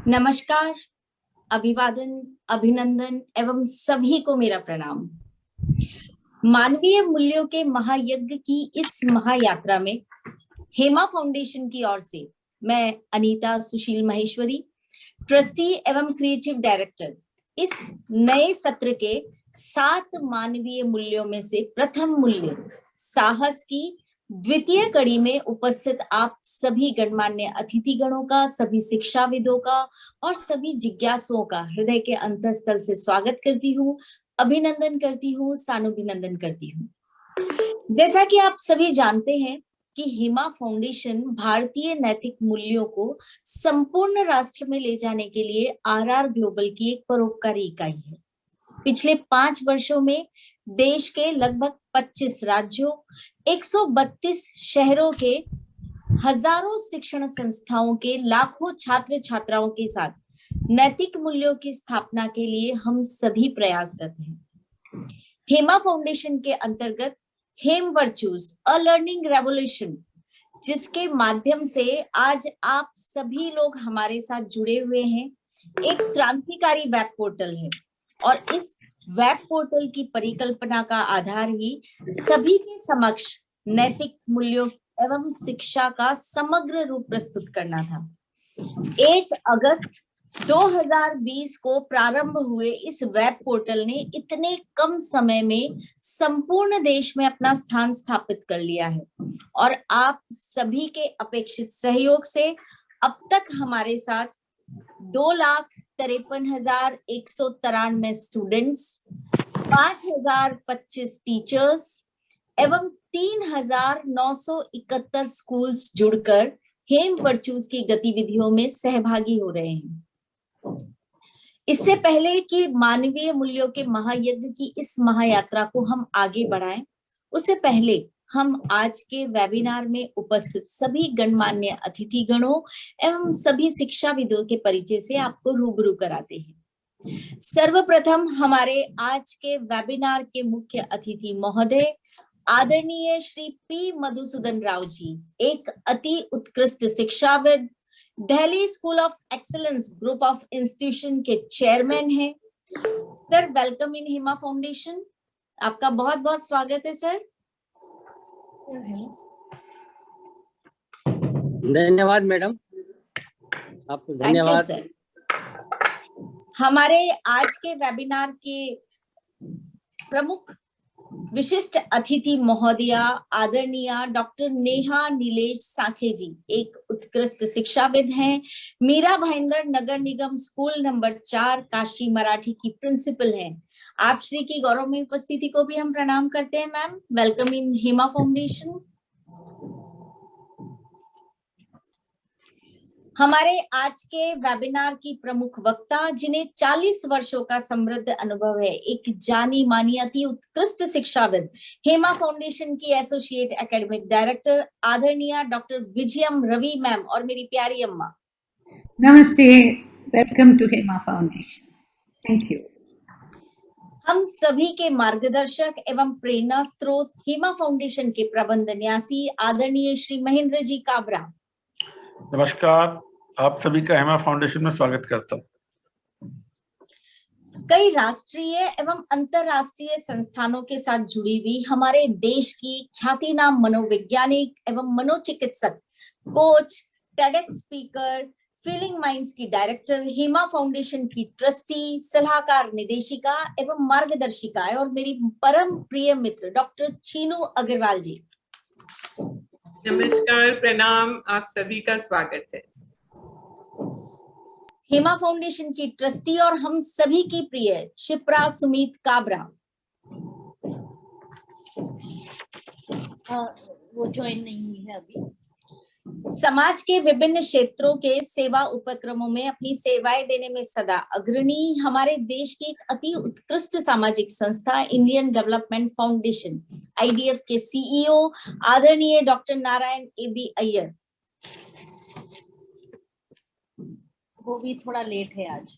नमस्कार, अभिवादन, अभिनंदन एवं सभी को मेरा प्रणाम। मानवीय मूल्यों के महायज्ञ की इस महायात्रा में हेमा फाउंडेशन की ओर से मैं अनीता सुशील महेश्वरी, ट्रस्टी एवं क्रिएटिव डायरेक्टर, इस नए सत्र के 7 मानवीय मूल्यों में से प्रथम मूल्य साहस की द्वितीय कड़ी में उपस्थित आप सभी गणमान्य अतिथिगणों का, सभी शिक्षाविदों का और सभी जिज्ञासुओं का हृदय के अंतःस्थल से स्वागत करती हूँ, अभिनंदन करती हूँ, सानुभिनंदन करती हूँ। जैसा कि आप सभी जानते हैं कि हेमा फाउंडेशन भारतीय नैतिक मूल्यों को संपूर्ण राष्ट्र में ले जाने के लिए आरआर ग्लोबल की एक परोपकारी इकाई है। पिछले 5 वर्षों में देश के लगभग 25 राज्यों, 132 शहरों के हजारों शिक्षण संस्थाओं के लाखों छात्र छात्राओं के साथ नैतिक मूल्यों की स्थापना के लिए हम सभी प्रयासरत हैं। हेमा फाउंडेशन के अंतर्गत हेम वर्चूज अ लर्निंग रेवोल्यूशन, जिसके माध्यम से आज आप सभी लोग हमारे साथ जुड़े हुए हैं, एक क्रांतिकारी वेब पोर्टल है और इस वेब पोर्टल की परिकल्पना का आधार ही सभी के समक्ष नैतिक मूल्यों एवं शिक्षा का समग्र रूप प्रस्तुत करना था। 1 अगस्त 2020 को प्रारंभ हुए इस वेब पोर्टल ने इतने कम समय में संपूर्ण देश में अपना स्थान स्थापित कर लिया है और आप सभी के अपेक्षित सहयोग से अब तक हमारे साथ 2,53,193 स्टूडेंट्स, 5,025 टीचर्स एवं 3,971 स्कूल्स जुड़कर हेम वर्चूज की गतिविधियों में सहभागी हो रहे हैं। इससे पहले कि मानवीय मूल्यों के महायज्ञ की इस महायात्रा को हम आगे बढ़ाएं, उससे पहले हम आज के वेबिनार में उपस्थित सभी गणमान्य अतिथिगणों एवं सभी शिक्षाविदों के परिचय से आपको रूबरू कराते हैं। सर्वप्रथम हमारे आज के वेबिनार के मुख्य अतिथि महोदय आदरणीय श्री पी मधुसूदन राव जी, एक अति उत्कृष्ट शिक्षाविद, Delhi school of excellence group of institution के चेयरमैन हैं। Sir, welcome in Hema foundation. आपका बहुत बहुत स्वागत है सर। धन्यवाद मैडम, आपको धन्यवाद सर। हमारे आज के वेबिनार के प्रमुख विशिष्ट अतिथि महोदया आदरणीय डॉक्टर नेहा नीलेश साखे जी, एक उत्कृष्ट शिक्षाविद हैं, मीरा भाईंदर नगर निगम स्कूल नंबर 4 काशी मराठी की प्रिंसिपल हैं। आप श्री की गौरव में उपस्थिति को भी हम प्रणाम करते हैं ma'am. Welcome in Hema foundation. हमारे आज के वेबिनार की प्रमुख वक्ता, जिन्हें 40 वर्षों का समृद्ध अनुभव है, एक जानी मानी अति उत्कृष्ट शिक्षाविद, हेमा फाउंडेशन की एसोसिएट एकेडमिक डायरेक्टर आदरणीय डॉक्टर विजयम रवि मैम और मेरी प्यारी अम्मा। नमस्ते, welcome to Hema foundation. Thank you. हम सभी के मार्गदर्शक एवं प्रेरणा स्रोत हेमा फाउंडेशन के प्रबंध न्यासी आदरणीय श्री महेंद्र जी काबरा। नमस्कार, आप सभी का हेमा फाउंडेशन में स्वागत करता हूँ। कई राष्ट्रीय एवं अंतरराष्ट्रीय संस्थानों के साथ जुड़ी हुई हमारे देश की ख्यातिनाम मनोवैज्ञानिक एवं मनोचिकित्सक, coach, TEDx speaker, feeling minds की डायरेक्टर, हेमा फाउंडेशन की ट्रस्टी, सलाहकार, निदेशिका एवं मार्गदर्शिका है और मेरी परम प्रिय मित्र डॉक्टर चीनू अग्रवाल जी। नमस्कार, प्रणाम, आप सभी का स्वागत है। हेमा फाउंडेशन की ट्रस्टी और हम सभी की प्रिय शिप्रा सुमित काबरा। वो ज्वाइन नहीं हुई है अभी। समाज के विभिन्न क्षेत्रों के सेवा उपक्रमों में अपनी सेवाएं देने में सदा अग्रणी हमारे देश की एक अति उत्कृष्ट सामाजिक संस्था इंडियन डेवलपमेंट फाउंडेशन IDF के CEO आदरणीय डॉक्टर नारायण AB अय्यर। वो भी थोड़ा लेट है आज।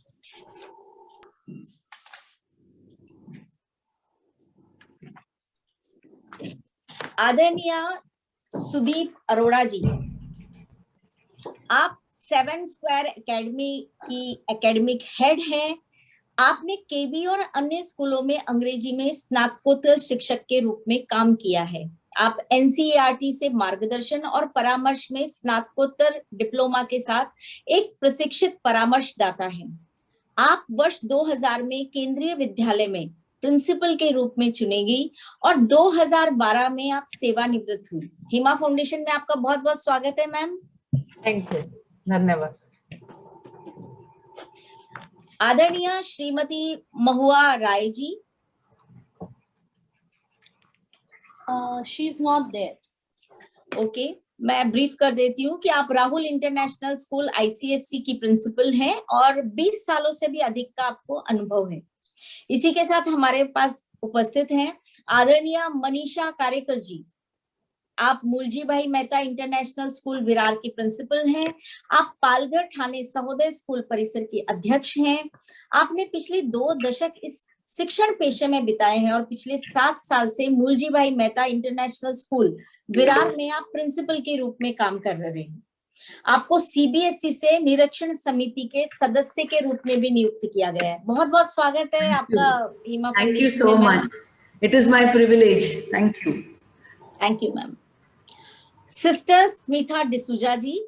आदरणीय सुदीप अरोड़ा जी, आप 7 स्क्वायर एकेडमी की एकेडमिक हेड हैं। आपने केबी और अन्य स्कूलों में अंग्रेजी में स्नातकोत्तर शिक्षक के रूप में काम किया है। आप NCERT से मार्गदर्शन और परामर्श में स्नातकोत्तर डिप्लोमा के साथ एक प्रशिक्षित परामर्शदाता हैं। आप वर्ष 2000 में केंद्रीय विद्यालय में प्रिंसिपल के रूप में चुनी गई और 2012 में आप सेवानिवृत्त हुई। हेमा फाउंडेशन में आपका बहुत बहुत स्वागत है मैम। थैंक यू, धन्यवाद। आदरणीय Shrimati Mahua Roy ji. She is not there. Okay, मैं ब्रीफ कर देती हूँ कि आप राहुल इंटरनेशनल स्कूल ICSC की प्रिंसिपल हैं और 20 सालों से भी अधिक का आपको अनुभव है। इसी के साथ हमारे पास उपस्थित हैं आदरणीय मनीषा कारेकर जी। आप मूलजी भाई मेहता इंटरनेशनल स्कूल विरार की प्रिंसिपल हैं। आप पालघर ठाणे सहोदय स्कूल परिसर के अध्यक्ष हैं। आपने पिछले 2 दशक इस शिक्षण पेशे में बिताए हैं और पिछले 7 साल से मूलजी भाई मेहता इंटरनेशनल स्कूल विरार में आप प्रिंसिपल के रूप में काम कर रहे हैं। आपको CBSE से निरीक्षण समिति के सदस्य के रूप में भी नियुक्त किया गया है। बहुत बहुत स्वागत है आपका Hema Thank you foundation so में। much. It is my privilege. Thank you. Thank you ma'am. Sister Smita D'Souza ji.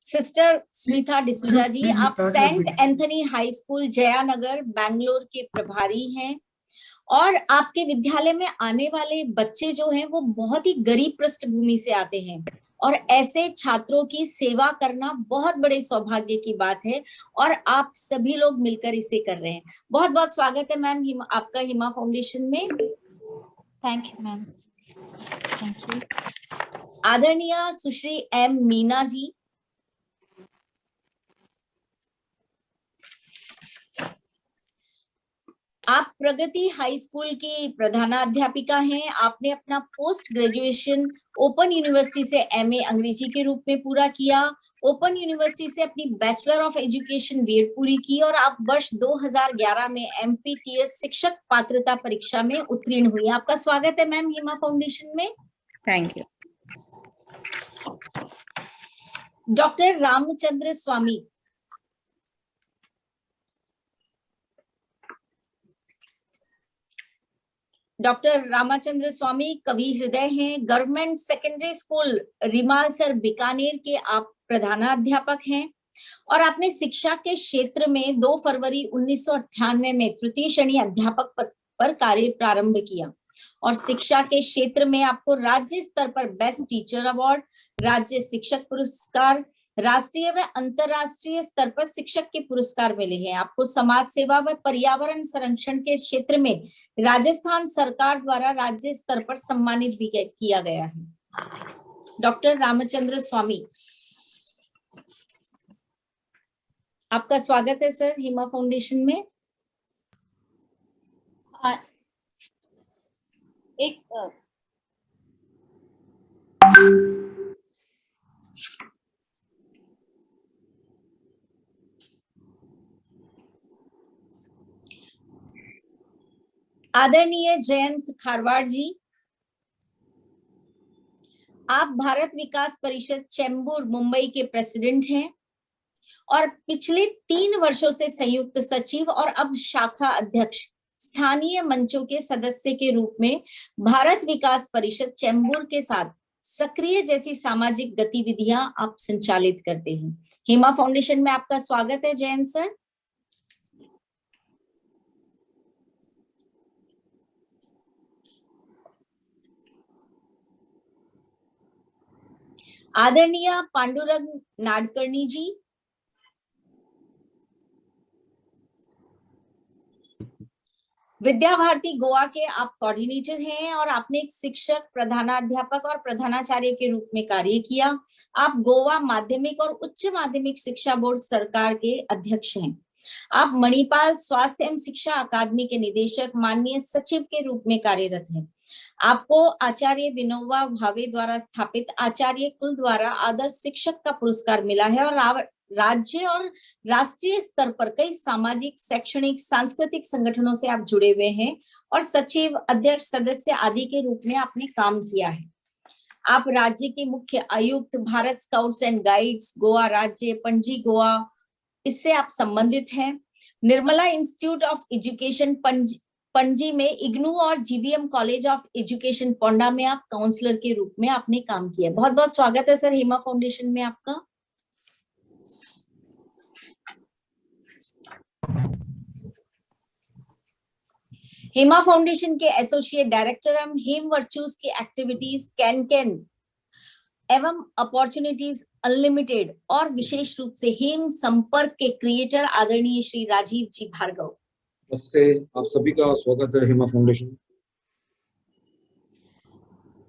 Sister Smita D'Souza ji, आप saint Anthony high school Jayanagar Bangalore के प्रभारी हैं और आपके विद्यालय में आने वाले बच्चे जो हैं वो बहुत ही गरीब पृष्ठभूमि से आते हैं और ऐसे छात्रों की सेवा करना बहुत बड़े सौभाग्य की बात है और आप सभी लोग मिलकर इसे कर रहे हैं। बहुत बहुत स्वागत है मैम आपका हिमा फाउंडेशन में। Thank you ma'am. Thank you. आदरणीय सुश्री M मीना जी। आप प्रगति हाई स्कूल की प्रधानाध्यापिका हैं। आपने अपना पोस्ट ग्रेजुएशन ओपन यूनिवर्सिटी से MA अंग्रेजी के रूप में पूरा किया। ओपन यूनिवर्सिटी से अपनी बैचलर ऑफ एजुकेशन B.Ed पूरी की और आप वर्ष 2011 में MPTS शिक्षक पात्रता परीक्षा में उत्तीर्ण हुई। आपका स्वागत है मैम हिमा फाउंडेशन में। Thank you. Doctor Ramachandra Swami. Doctor Ramachandra Swami कवि हृदय हैं। Government secondary school Rimalsar Bikaner के आप प्रधानाध्यापक हैं और आपने शिक्षा के क्षेत्र में 2 फरवरी 1998 में तृतीय श्रेणी अध्यापक पद पर कार्य प्रारंभ किया और शिक्षा के क्षेत्र में आपको राज्य स्तर पर बेस्ट टीचर अवार्ड, राज्य शिक्षक पुरस्कार, राष्ट्रीय व अंतरराष्ट्रीय स्तर पर शिक्षक के पुरस्कार मिले हैं। आपको समाज सेवा व पर्यावरण संरक्षण के क्षेत्र में राजस्थान सरकार द्वारा राज्य स्तर पर सम्मानित भी किया गया है। डॉक्टर रामचंद्र स्वामी, आपका स्वागत है सर हिमा फाउंडेशन में। एक आदरणीय जयंत खारवाड़ जी, आप भारत विकास परिषद चेंबूर मुंबई के प्रेसिडेंट हैं और पिछले 3 वर्षों से संयुक्त सचिव और अब शाखा अध्यक्ष स्थानीय मंचों के सदस्य के रूप में भारत विकास परिषद चेंबूर के साथ सक्रिय जैसी सामाजिक गतिविधियां आप संचालित करते हैं। हेमा फाउंडेशन में आपका स्वागत है जयंत सर। आदरणीय पांडुरंग नाडकर्णी जी, विद्या भारती गोवा के आप कोऑर्डिनेटर हैं और आपने एक शिक्षक, प्रधानाध्यापक और प्रधानाचार्य के रूप में कार्य किया। आप गोवा माध्यमिक और उच्च माध्यमिक शिक्षा बोर्ड सरकार के अध्यक्ष हैं। आप मणिपाल स्वास्थ्य एवं शिक्षा अकादमी के निदेशक, माननीय सचिव के रूप में कार्यरत हैं। आपको आचार्य विनोबा भावे द्वारा स्थापित आचार्य कुल द्वारा आदर्श शिक्षक का पुरस्कार मिला है और राज्य और राष्ट्रीय स्तर पर कई सामाजिक, शैक्षणिक, सांस्कृतिक संगठनों से आप जुड़े हुए हैं और सचिव, अध्यक्ष, सदस्य आदि के रूप में आपने काम किया है। आप राज्य के मुख्य आयुक्त, Bharat scouts and guides Goa राज्य, पणजी गोवा, इससे आप संबंधित हैं। Nirmala institute of education Panaji में, इग्नू और GBM college of education Ponda में आप काउंसलर के रूप में आपने काम किया। बहुत बहुत स्वागत है सर हेमा फाउंडेशन में आपका। हेमा फाउंडेशन के एसोसिएट डायरेक्टर हम हेम वर्चूज की एक्टिविटीज कैन एवं अपॉर्चुनिटीज अनलिमिटेड और विशेष रूप से हेम संपर्क के क्रिएटर आदरणीय श्री राजीव जी भार्गव। नमस्ते, आप सभी का स्वागत है हेमा फाउंडेशन।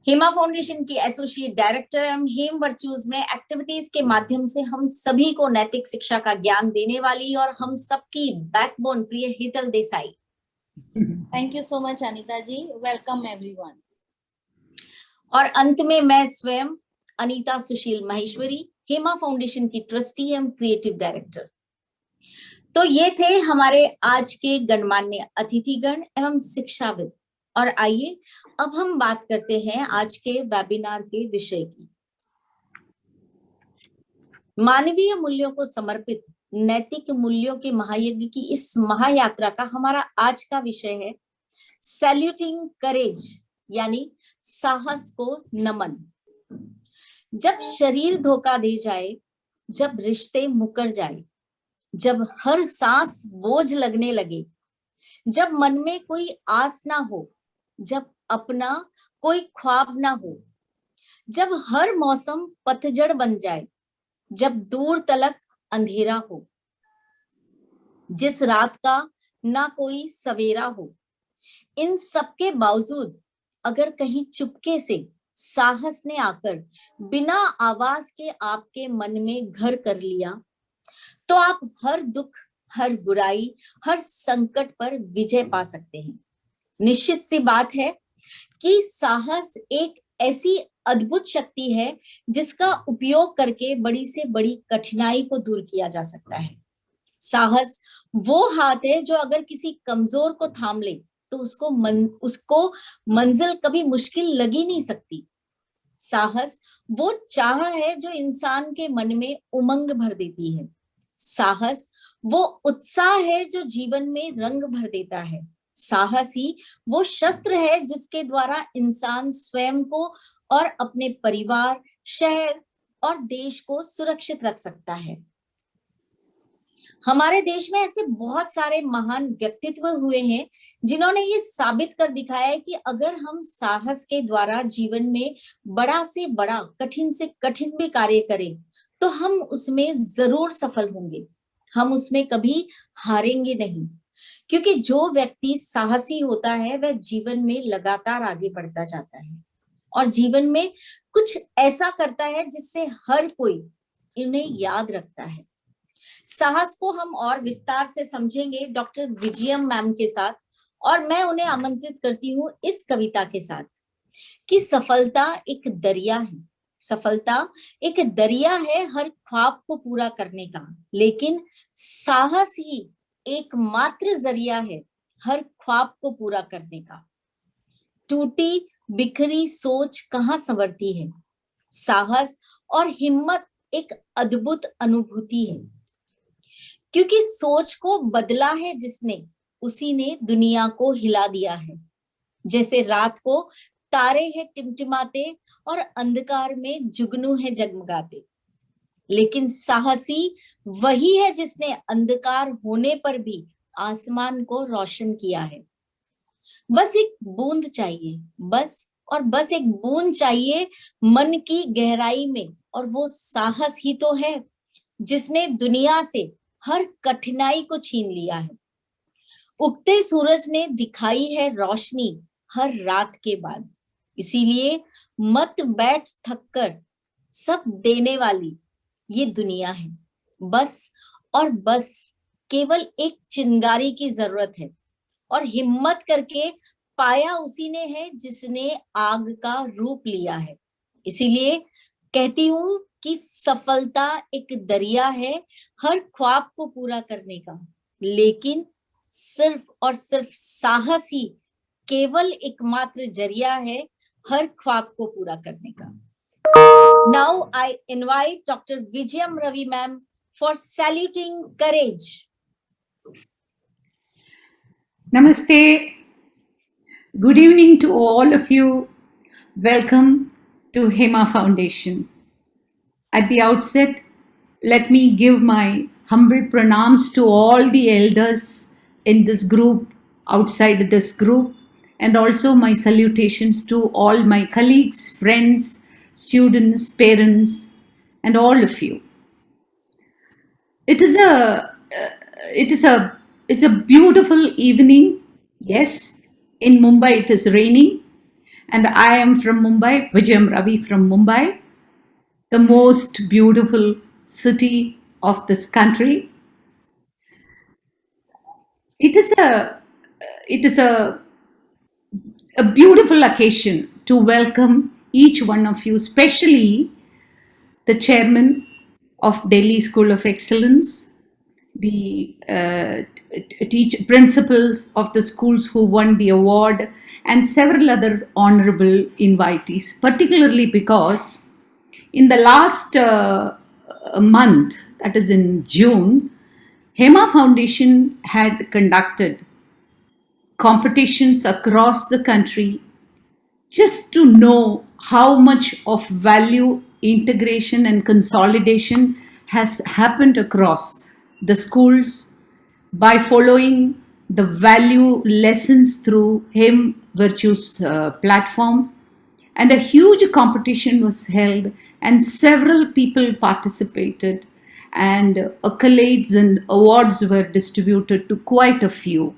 हेमा फाउंडेशन की एसोसिएट डायरेक्टर एवं हेम वर्चूज में एक्टिविटीज के माध्यम से हम सभी को नैतिक शिक्षा का ज्ञान देने वाली और हम सबकी बैकबोन प्रिय हीतल Desai. Thank you so much, Anita ji. Welcome everyone. और अंत में मैं स्वयं अनीता सुशील माहेश्वरी, हेमा फाउंडेशन की ट्रस्टी एवं क्रिएटिव डायरेक्टर। तो ये थे हमारे आज के गणमान्य अतिथिगण एवं शिक्षाविद। और आइए अब हम बात करते हैं आज के वेबिनार के विषय की। मानवीय मूल्यों को समर्पित नैतिक मूल्यों के महायज्ञ की इस महायात्रा का हमारा आज का विषय है सैल्यूटिंग करेज, यानी साहस को नमन। जब शरीर धोखा दे जाए, जब रिश्ते मुकर जाए, जब हर सांस बोझ लगने लगे, जब मन में कोई आस ना हो, जब अपना कोई ख्वाब ना हो, जब हर मौसम पतझड़ बन जाए, जब दूर तलक अंधेरा हो, जिस रात का ना कोई सवेरा हो, इन सबके बावजूद अगर कहीं चुपके से साहस ने आकर बिना आवाज के आपके मन में घर कर लिया, तो आप हर दुख, हर बुराई, हर संकट पर विजय पा सकते हैं। निश्चित सी बात है कि साहस एक ऐसी अद्भुत शक्ति है जिसका उपयोग करके बड़ी से बड़ी कठिनाई को दूर किया जा सकता है। साहस वो हाथ है जो अगर किसी कमजोर को थाम ले तो उसको मंजिल कभी मुश्किल लगी नहीं सकती। साहस वो चाह है जो इंसान के मन में उमंग भर देती है। साहस वो उत्साह है जो जीवन में रंग भर देता है। साहस ही वो शस्त्र है जिसके द्वारा इंसान स्वयं को और अपने परिवार, शहर और देश को सुरक्षित रख सकता है। हमारे देश में ऐसे बहुत सारे महान व्यक्तित्व हुए हैं जिन्होंने ये साबित कर दिखाया है कि अगर हम साहस के द्वारा जीवन में बड़ा से बड़ा, कठिन से कठिन भी कार्य करें तो हम उसमें जरूर सफल होंगे। हम उसमें कभी हारेंगे नहीं, क्योंकि जो व्यक्ति साहसी होता है वह जीवन में लगातार आगे बढ़ता जाता है और जीवन में कुछ ऐसा करता है जिससे हर कोई इन्हें याद रखता है। साहस को हम और विस्तार से समझेंगे डॉक्टर विजयम मैम के साथ, और मैं उन्हें आमंत्रित करती हूँ इस कविता के साथ कि सफलता एक दरिया है। सफलता एक दरिया है हर ख्वाब को पूरा करने का, लेकिन साहस ही एकमात्र जरिया है हर ख्वाब को पूरा करने का। टूटी बिखरी सोच कहाँ संवरती है, साहस और हिम्मत एक अद्भुत अनुभूति है, क्योंकि सोच को बदला है जिसने, उसी ने दुनिया को हिला दिया है। जैसे रात को तारे हैं टिमटिमाते और अंधकार में जुगनू है जगमगाते, लेकिन साहसी वही है जिसने अंधकार होने पर भी आसमान को रोशन किया है। बस एक बूंद चाहिए, बस एक बूंद चाहिए मन की गहराई में, और वो साहस ही तो है जिसने दुनिया से हर कठिनाई को छीन लिया है। उगते सूरज ने दिखाई है रोशनी हर रात के बाद, इसीलिए मत बैठ थक कर, सब देने वाली ये दुनिया है। बस और बस केवल एक चिंगारी की जरूरत है, और हिम्मत करके पाया उसी ने है जिसने आग का रूप लिया है। इसीलिए कहती हूँ कि सफलता एक दरिया है हर ख्वाब को पूरा करने का, लेकिन सिर्फ और सिर्फ साहस ही केवल एकमात्र जरिया है हर ख्वाब को पूरा करने का। Now I invite Dr. Vijayam Ravi ma'am for saluting courage. Namaste. Good evening to all of you. Welcome to Hema Foundation. At the outset, let me give my humble pranams to all the elders in this group, outside this group, and also my salutations to all my colleagues, friends, students, parents, and all of you. It's a beautiful evening. Yes, in Mumbai it is raining, and I am from Mumbai, Vijayam Ravi from Mumbai, the most beautiful city of this country. It is a beautiful occasion to welcome each one of you, especially the chairman of Delhi School of Excellence, the principals of the schools who won the award, and several other honorable invitees, particularly because in the last month, that is in June, Hema Foundation had conducted competitions across the country just to know how much of value integration and consolidation has happened across the schools by following the value lessons through Hem Virtues platform. And a huge competition was held and several people participated, and accolades and awards were distributed to quite a few.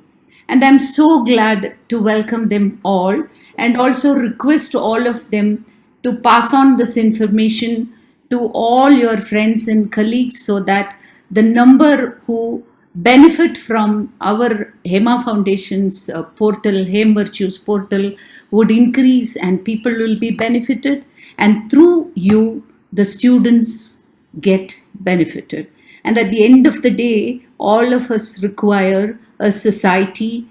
And I'm so glad to welcome them all, and also request all of them to pass on this information to all your friends and colleagues, so that the number who benefit from our Hema Foundation's portal, Hem Virtues portal, would increase, and people will be benefited, and through you the students get benefited. And at the end of the day, all of us require a society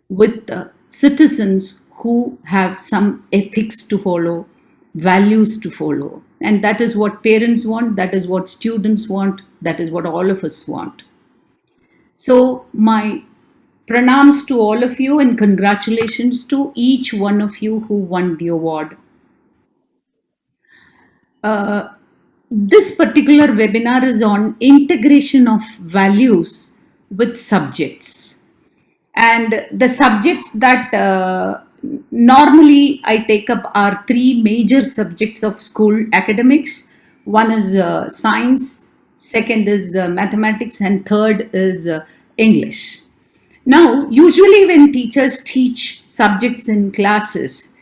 with citizens who have some ethics to follow, values to follow. And that is what parents want, that is what students want, that is what all of us want. So my pranams to all of you, and congratulations to each one of you who won the award. This particular webinar is on integration of values with subjects. And the subjects that normally I take up are three major subjects of school academics. One is science, second is mathematics, and third is English. Now, usually when teachers teach subjects in classes,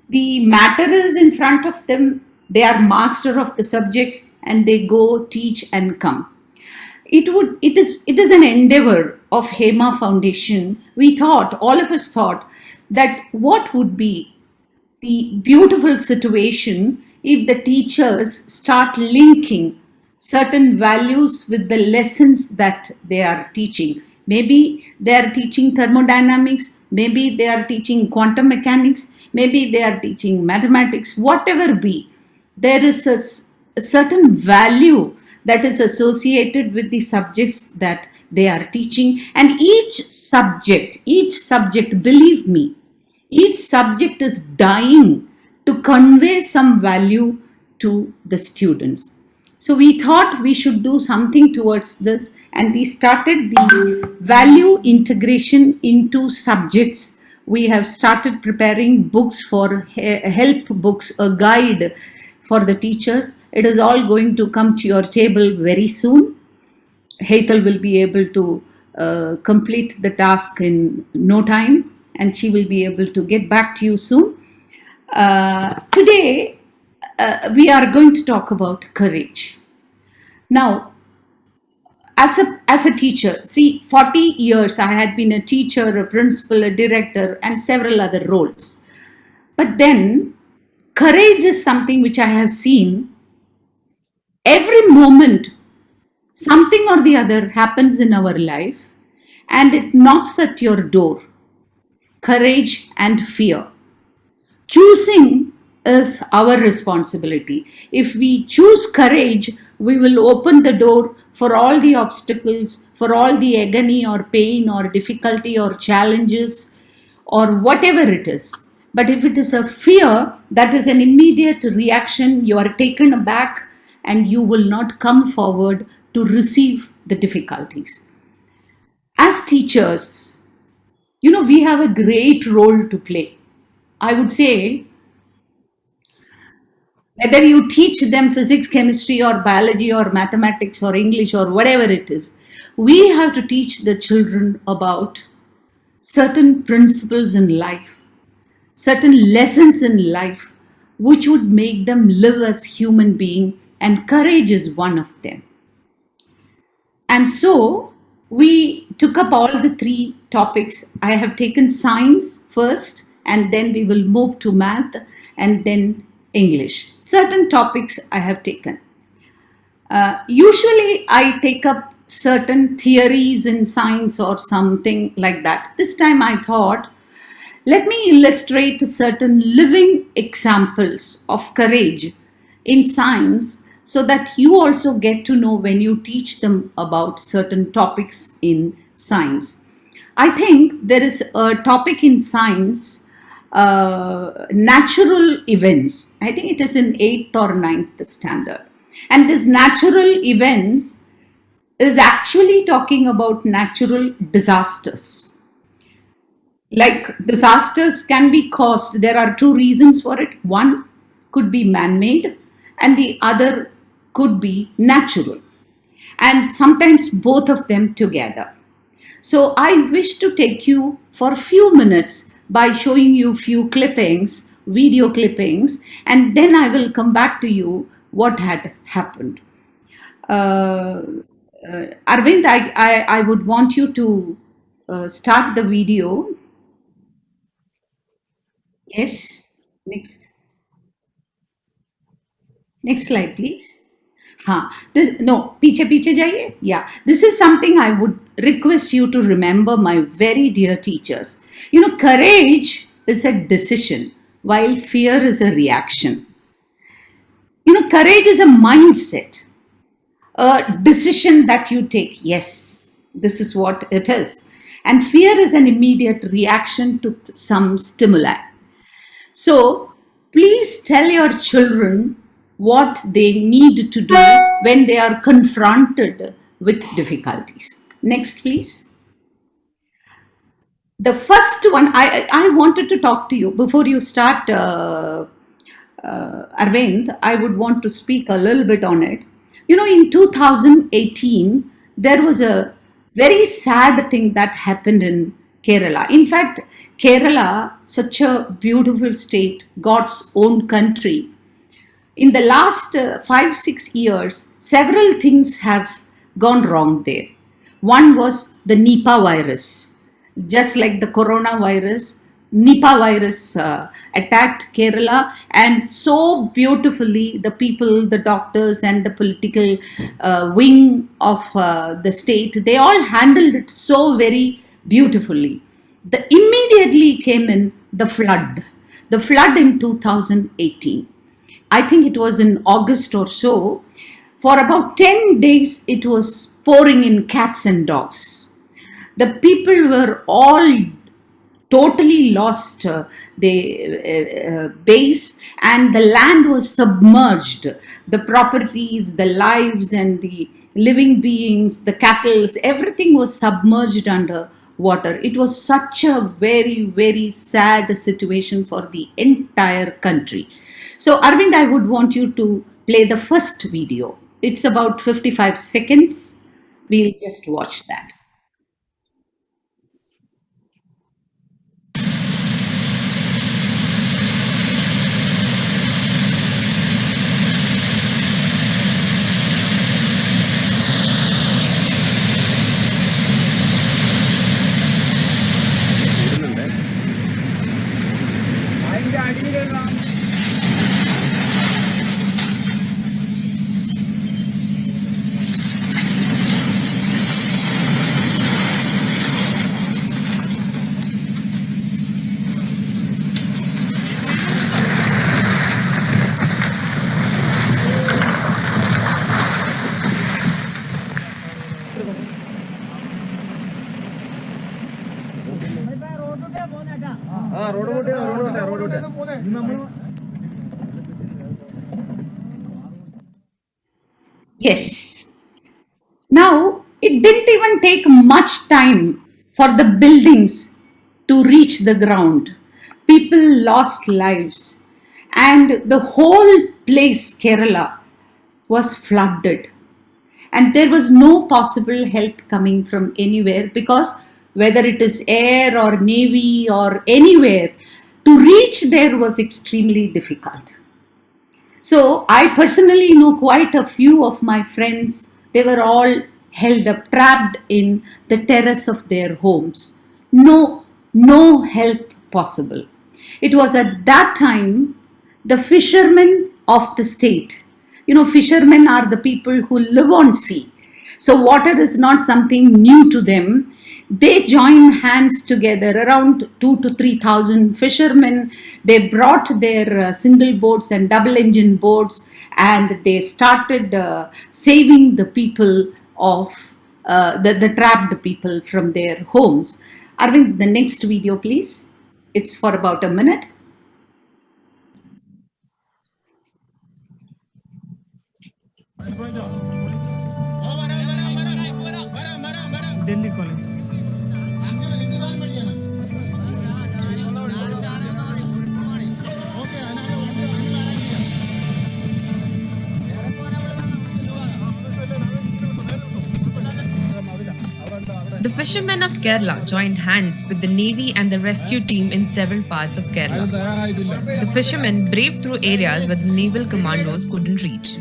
the matter is in front of them, they are master of the subjects, and they go teach and come. It is an endeavor of Hema Foundation. We thought, all of us thought, that what would be the beautiful situation if the teachers start linking certain values with the lessons that they are teaching. Maybe they are teaching thermodynamics, maybe they are teaching quantum mechanics, maybe they are teaching mathematics, whatever be. There is a certain value that is associated with the subjects that they are teaching, and each subject, believe me, each subject is dying to convey some value to the students. So we thought we should do something towards this, and we started the value integration into subjects. We have started preparing books for help books, a guide for the teachers. It is all going to come to your table very soon. Heithal will be able to complete the task in no time, and she will be able to get back to you soon. Today, we are going to talk about courage. Now, as a teacher, see, 40 years I had been a teacher, a principal, a director, and several other roles. But then, courage is something which I have seen every moment. Something or the other happens in our life and it knocks at your door. Courage and fear. Choosing is our responsibility. If we choose courage, we will open the door for all the obstacles, for all the agony or pain or difficulty or challenges or whatever it is. But if it is a fear, that is an immediate reaction. You are taken aback and you will not come forward to receive the difficulties. As teachers, we have a great role to play. I would say, whether you teach them physics, chemistry, or biology, or mathematics, or English, or whatever it is, we have to teach the children about certain principles in life, certain lessons in life, which would make them live as human beings, and courage is one of them. And so, we took up all the three topics. I have taken science first, and then we will move to math, and then English. Certain topics I have taken. Usually I take up certain theories in science or something like that. This time I thought, let me illustrate certain living examples of courage in science so that you also get to know when you teach them about certain topics in science. I think there is a topic in science, natural events. I think it is in 8th or 9th standard. And this natural events is actually talking about natural disasters. Like disasters can be caused. There are two reasons for it. One could be man-made and the other could be natural. And sometimes both of them together. So I wish to take you for a few minutes by showing you few clippings, video clippings, and then I will come back to you what had happened. Arvind, I would want you to start the video. Yes, next slide, please. पीछे जाइए. Yeah, this is something I would request you to remember, my very dear teachers. Courage is a decision, while fear is a reaction. Courage is a mindset, a decision that you take. Yes, this is what it is. And fear is an immediate reaction to some stimuli. So, please tell your children what they need to do when they are confronted with difficulties. Next, please. The first one, I wanted to talk to you before you start, Arvind. I would want to speak a little bit on it. In 2018, there was a very sad thing that happened in Kerala. In fact, Kerala, such a beautiful state, God's own country. In the last 5-6 years, several things have gone wrong there. One was the Nipah virus. Just like the coronavirus, Nipah virus attacked Kerala, and so beautifully the people, the doctors and the political wing of the state, they all handled it so very beautifully. Immediately came in the flood in 2018. I think it was in August or so. For about 10 days, it was pouring in cats and dogs. The people were all totally lost the base, and the land was submerged. The properties, the lives and the living beings, the cattle, everything was submerged under water. It was such a very, very sad situation for the entire country. So Arvind, I would want you to play the first video. It's about 55 seconds. We'll just watch that. Yes. Now, it didn't even take much time for the buildings to reach the ground. People lost lives, and the whole place, Kerala, was flooded. And there was no possible help coming from anywhere, because whether it is air or navy or anywhere, to reach there was extremely difficult. So I personally know quite a few of my friends. They were all held up, trapped in the terrace of their homes. No help possible. It was at that time the fishermen of the state. You know, fishermen are the people who live on sea. So water is not something new to them. They joined hands together, around 2,000 to 3,000 fishermen. They brought their single boats and double engine boats, and they started saving the people of the trapped people from their homes. Arvind, the next video, please. It's for about a minute. Delhi College. The fishermen of Kerala joined hands with the Navy and the rescue team in several parts of Kerala. The fishermen braved through areas where the naval commandos couldn't reach.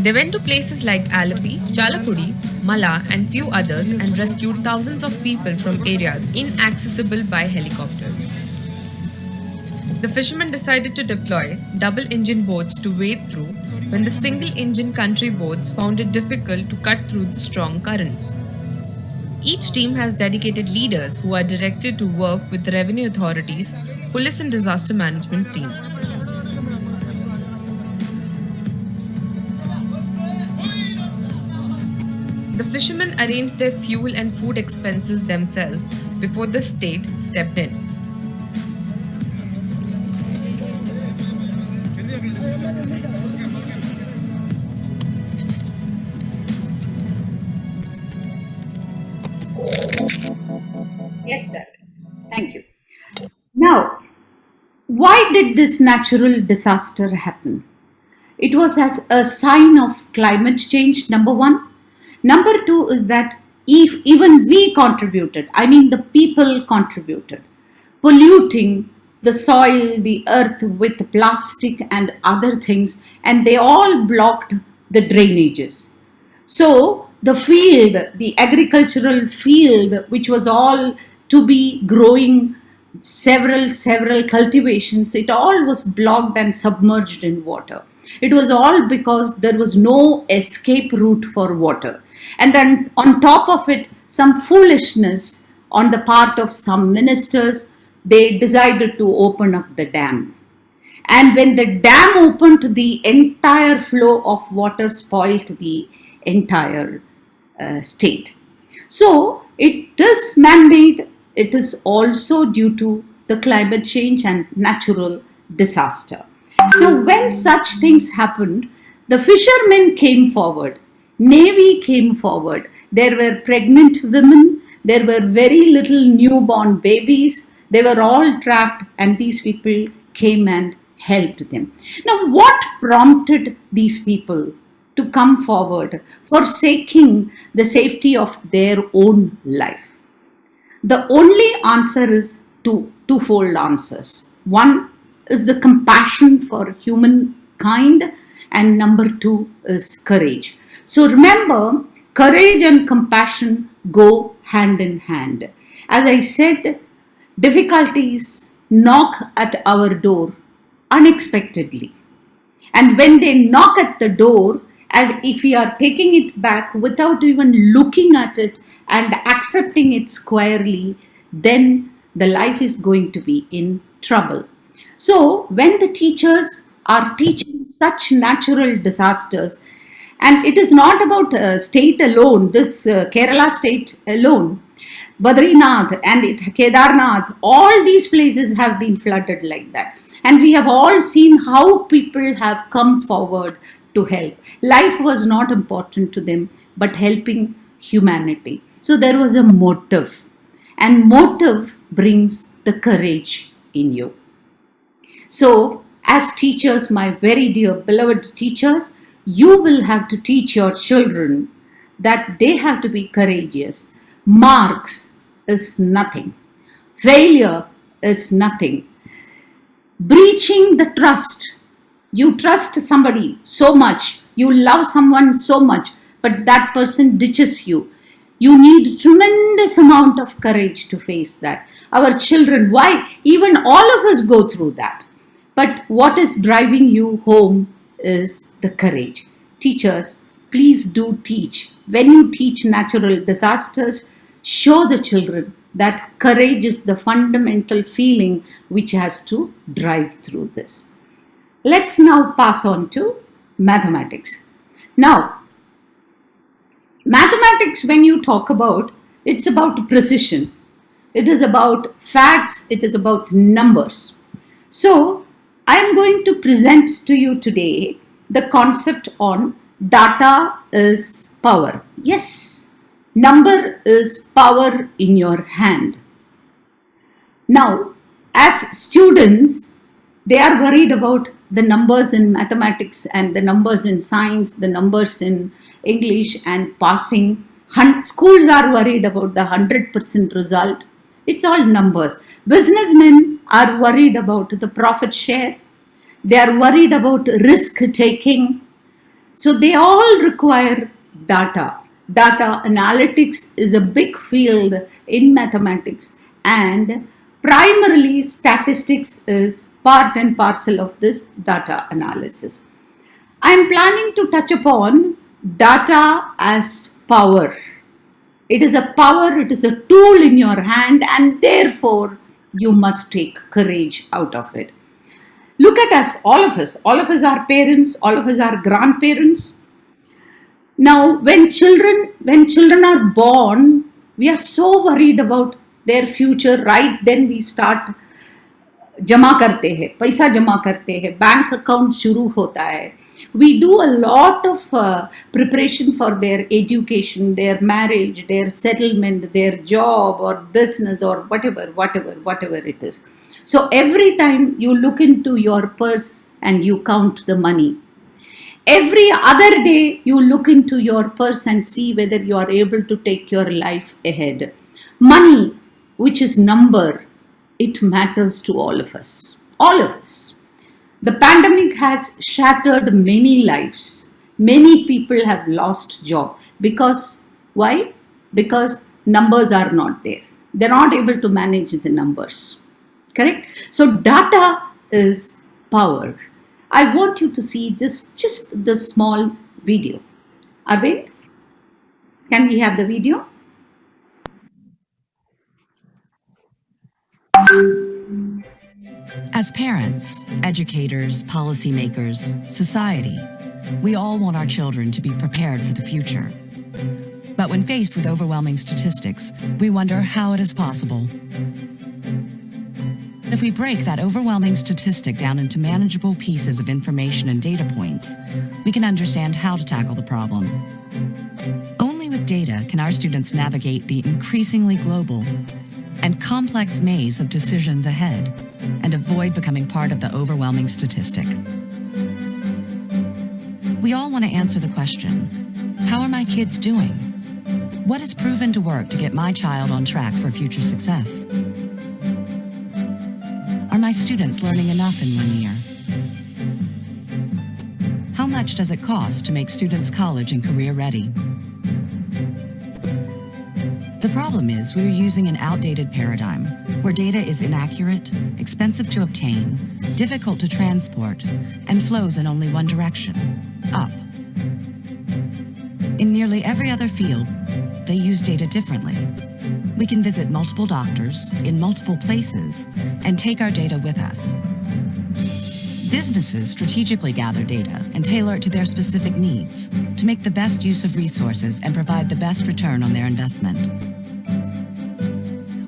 They went to places like Alapi, Chalapudi, Mala and few others and rescued thousands of people from areas inaccessible by helicopters. The fishermen decided to deploy double-engine boats to wade through when the single-engine country boats found it difficult to cut through the strong currents. Each team has dedicated leaders who are directed to work with the revenue authorities, police and disaster management teams. The fishermen arranged their fuel and food expenses themselves before the state stepped in. Yes, sir. Thank you. Now, why did this natural disaster happen? It was as a sign of climate change, number one. Number two is that if even we contributed, I mean the people contributed, polluting the soil, the earth with plastic and other things, and they all blocked the drainages. So the field, the agricultural field, which was all to be growing several cultivations, it all was blocked and submerged in water. It was all because there was no escape route for water. And then on top of it, some foolishness on the part of some ministers, they decided to open up the dam. And when the dam opened, the entire flow of water spoiled the entire state. So it is man-made. It is also due to the climate change and natural disaster. Now, when such things happened, the fishermen came forward, Navy came forward. There were pregnant women, there were very little newborn babies, they were all trapped, and these people came and helped them. Now, what prompted these people to come forward, forsaking the safety of their own life? The only answer is twofold answers. One is the compassion for humankind, and number two is courage. So remember, courage and compassion go hand in hand. As I said, difficulties knock at our door unexpectedly. And when they knock at the door, and if we are taking it back without even looking at it and accepting it squarely, then the life is going to be in trouble. So when the teachers are teaching such natural disasters, and it is not about state alone, this Kerala state alone, Badrinath and Kedarnath, all these places have been flooded like that. And we have all seen how people have come forward to help. Life was not important to them, but helping humanity. So there was a motive, and motive brings the courage in you. So as teachers, my very dear beloved teachers, you will have to teach your children that they have to be courageous. Marks is nothing. Failure is nothing. Breaching the trust. You trust somebody so much, you love someone so much, but that person ditches you. You need tremendous amount of courage to face that. Our children, why? Even all of us go through that. But what is driving you home is the courage. Teachers, please do teach. When you teach natural disasters, show the children that courage is the fundamental feeling which has to drive through this. Let's now pass on to mathematics. Now, mathematics, when you talk about, it's about precision. It is about facts. It is about numbers. So, I am going to present to you today the concept on data is power. Yes, number is power in your hand. Now, as students, they are worried about the numbers in mathematics and the numbers in science, the numbers in English and passing. Schools are worried about the 100% result. It's all numbers. Businessmen are worried about the profit share. They are worried about risk taking. So they all require data. Data analytics is a big field in mathematics, and primarily statistics is part and parcel of this data analysis. I am planning to touch upon data as power. It is a power, it is a tool in your hand, and therefore you must take courage out of it. Look at us, all of us are parents, all of us are grandparents. Now, when children are born, we are so worried about their future. Right then we start जमा करते हैं, पैसा जमा करते हैं, bank account शुरू होता है. We do a lot of preparation for their education, their marriage, their settlement, their job or business or whatever it is. So every time you look into your purse and you count the money. Every other day you look into your purse and see whether you are able to take your life ahead. Money, which is number, it matters to all of us. All of us. The pandemic has shattered many lives. Many people have lost job. Because, why? Because numbers are not there. They're not able to manage the numbers. Correct? So data is power. I want you to see this, just the small video. Arvind, can we have the video? As parents, educators, policymakers, society, we all want our children to be prepared for the future. But when faced with overwhelming statistics, we wonder how it is possible. If we break that overwhelming statistic down into manageable pieces of information and data points, we can understand how to tackle the problem. Only with data can our students navigate the increasingly global and complex maze of decisions ahead and avoid becoming part of the overwhelming statistic. We all want to answer the question, how are my kids doing? What has proven to work to get my child on track for future success? Are my students learning enough in 1 year? How much does it cost to make students college and career ready? The problem is we're using an outdated paradigm where data is inaccurate, expensive to obtain, difficult to transport, and flows in only one direction, up. In nearly every other field, they use data differently. We can visit multiple doctors in multiple places and take our data with us. Businesses strategically gather data and tailor it to their specific needs to make the best use of resources and provide the best return on their investment.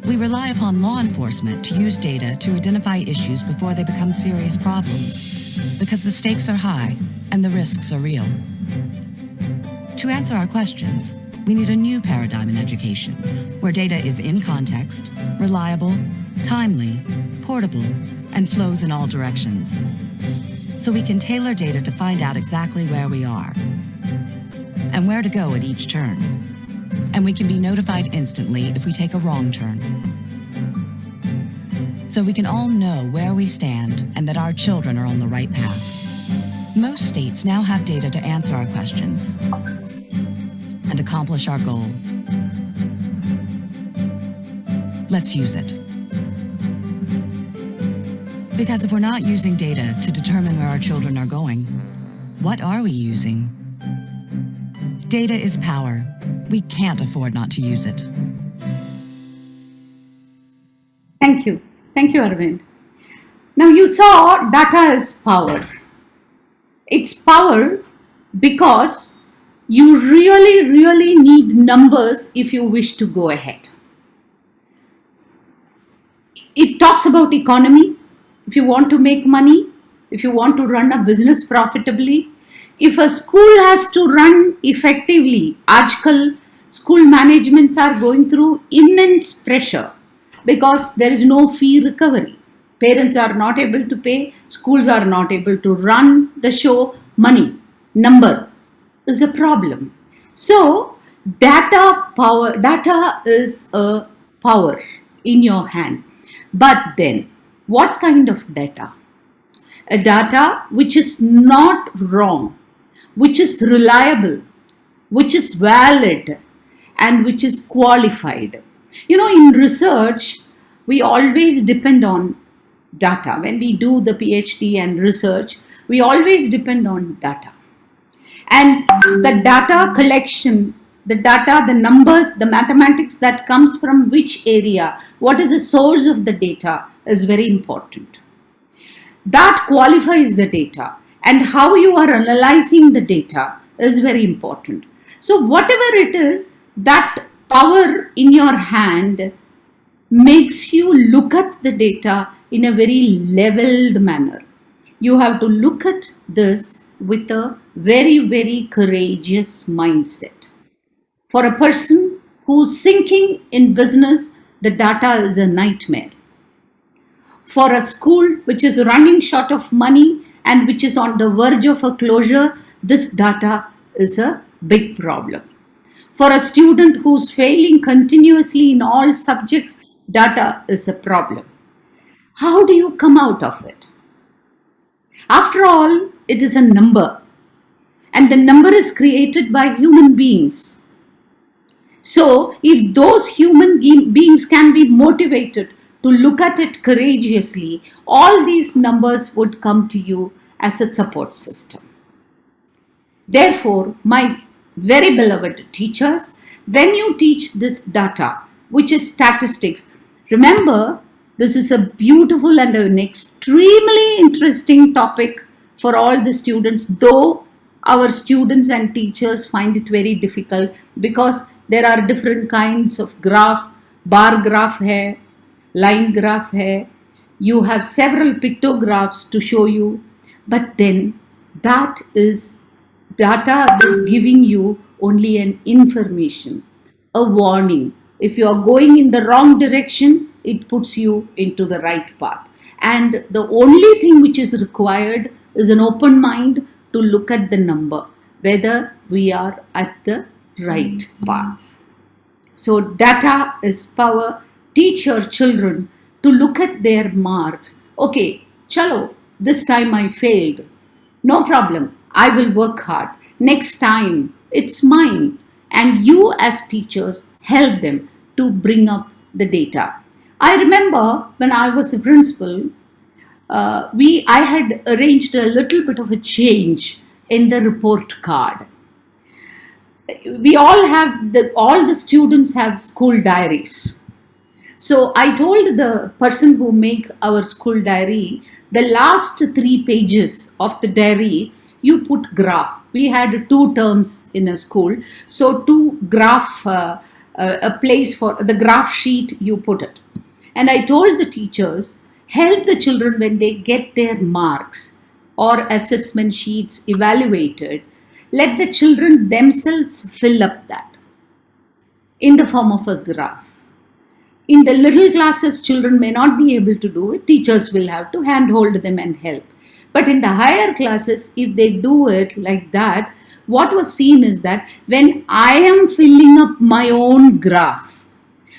We rely upon law enforcement to use data to identify issues before they become serious problems, because the stakes are high and the risks are real. To answer our questions, we need a new paradigm in education, where data is in context, reliable, timely, portable, and flows in all directions. So we can tailor data to find out exactly where we are and where to go at each turn. And we can be notified instantly if we take a wrong turn. So we can all know where we stand and that our children are on the right path. Most states now have data to answer our questions and accomplish our goal. Let's use it. Because if we're not using data to determine where our children are going, what are we using? Data is power. We can't afford not to use it. Thank you. Thank you, Arvind. Now you saw data is power. It's power because you really need numbers if you wish to go ahead. It talks about economy. If you want to make money, if you want to run a business profitably, if a school has to run effectively, आजकल school managements are going through immense pressure because there is no fee recovery. Parents are not able to pay, schools are not able to run the show, money, number is a problem. So data is a power in your hand. But then, what kind of data? A data which is not wrong, which is reliable, which is valid, and which is qualified. You know, in research, we always depend on data. When we do the PhD and research, we always depend on data. And the data collection, the data, the numbers, the mathematics that comes from which area, what is the source of the data is very important. That qualifies the data, and how you are analyzing the data is very important. So whatever it is, that power in your hand makes you look at the data in a very leveled manner. You have to look at this with a very courageous mindset. For a person who's sinking in business, the data is a nightmare. For a school which is running short of money and which is on the verge of a closure, this data is a big problem. For a student who's failing continuously in all subjects, data is a problem. How do you come out of it? After all, it is a number, and the number is created by human beings. So if those human beings can be motivated to look at it courageously, all these numbers would come to you as a support system. Therefore, my very beloved teachers, when you teach this data, which is statistics, remember, this is a beautiful and an extremely interesting topic for all the students, though our students and teachers find it very difficult because there are different kinds of graph, bar graph hai, line graph hai, you have several pictographs to show you, but then that is data is giving you only an information, a warning. If you are going in the wrong direction, it puts you into the right path. And the only thing which is required is an open mind to look at the number, whether we are at the right path. So data is power. Teach your children to look at their marks. Okay, chalo, this time I failed. No problem. I will work hard. Next time, it's mine. And you as teachers help them to bring up the data. I remember when I was a principal, I had arranged a little bit of a change in the report card. We all have, all the students have school diaries. So I told the person who make our school diary, the last 3 pages of the diary, you put graph. We had 2 terms in a school. So to graph, a place for the graph sheet, you put it. And I told the teachers, help the children when they get their marks or assessment sheets evaluated. Let the children themselves fill up that in the form of a graph. In the little classes, children may not be able to do it. Teachers will have to handhold them and help. But in the higher classes, if they do it like that, what was seen is that when I am filling up my own graph,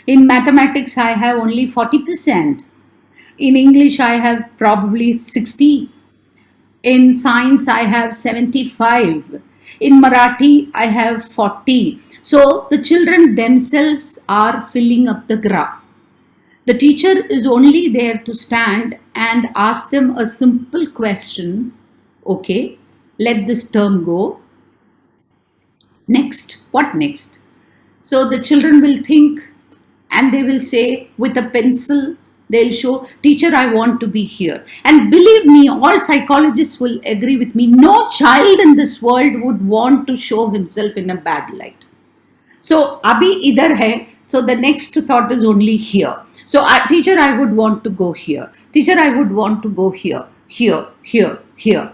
in mathematics I have only 40%. In English I have probably 60. In science I have 75. In Marathi I have 40. So the children themselves are filling up the graph. The teacher is only there to stand and ask them a simple question. Okay, let this term go. Next, what next? So the children will think and they will say with a pencil, they'll show, teacher, I want to be here. And believe me, all psychologists will agree with me, no child in this world would want to show himself in a bad light. So, abhi idhar hai, so the next thought is only here. So, teacher, I would want to go here. Teacher, I would want to go here, here, here, here.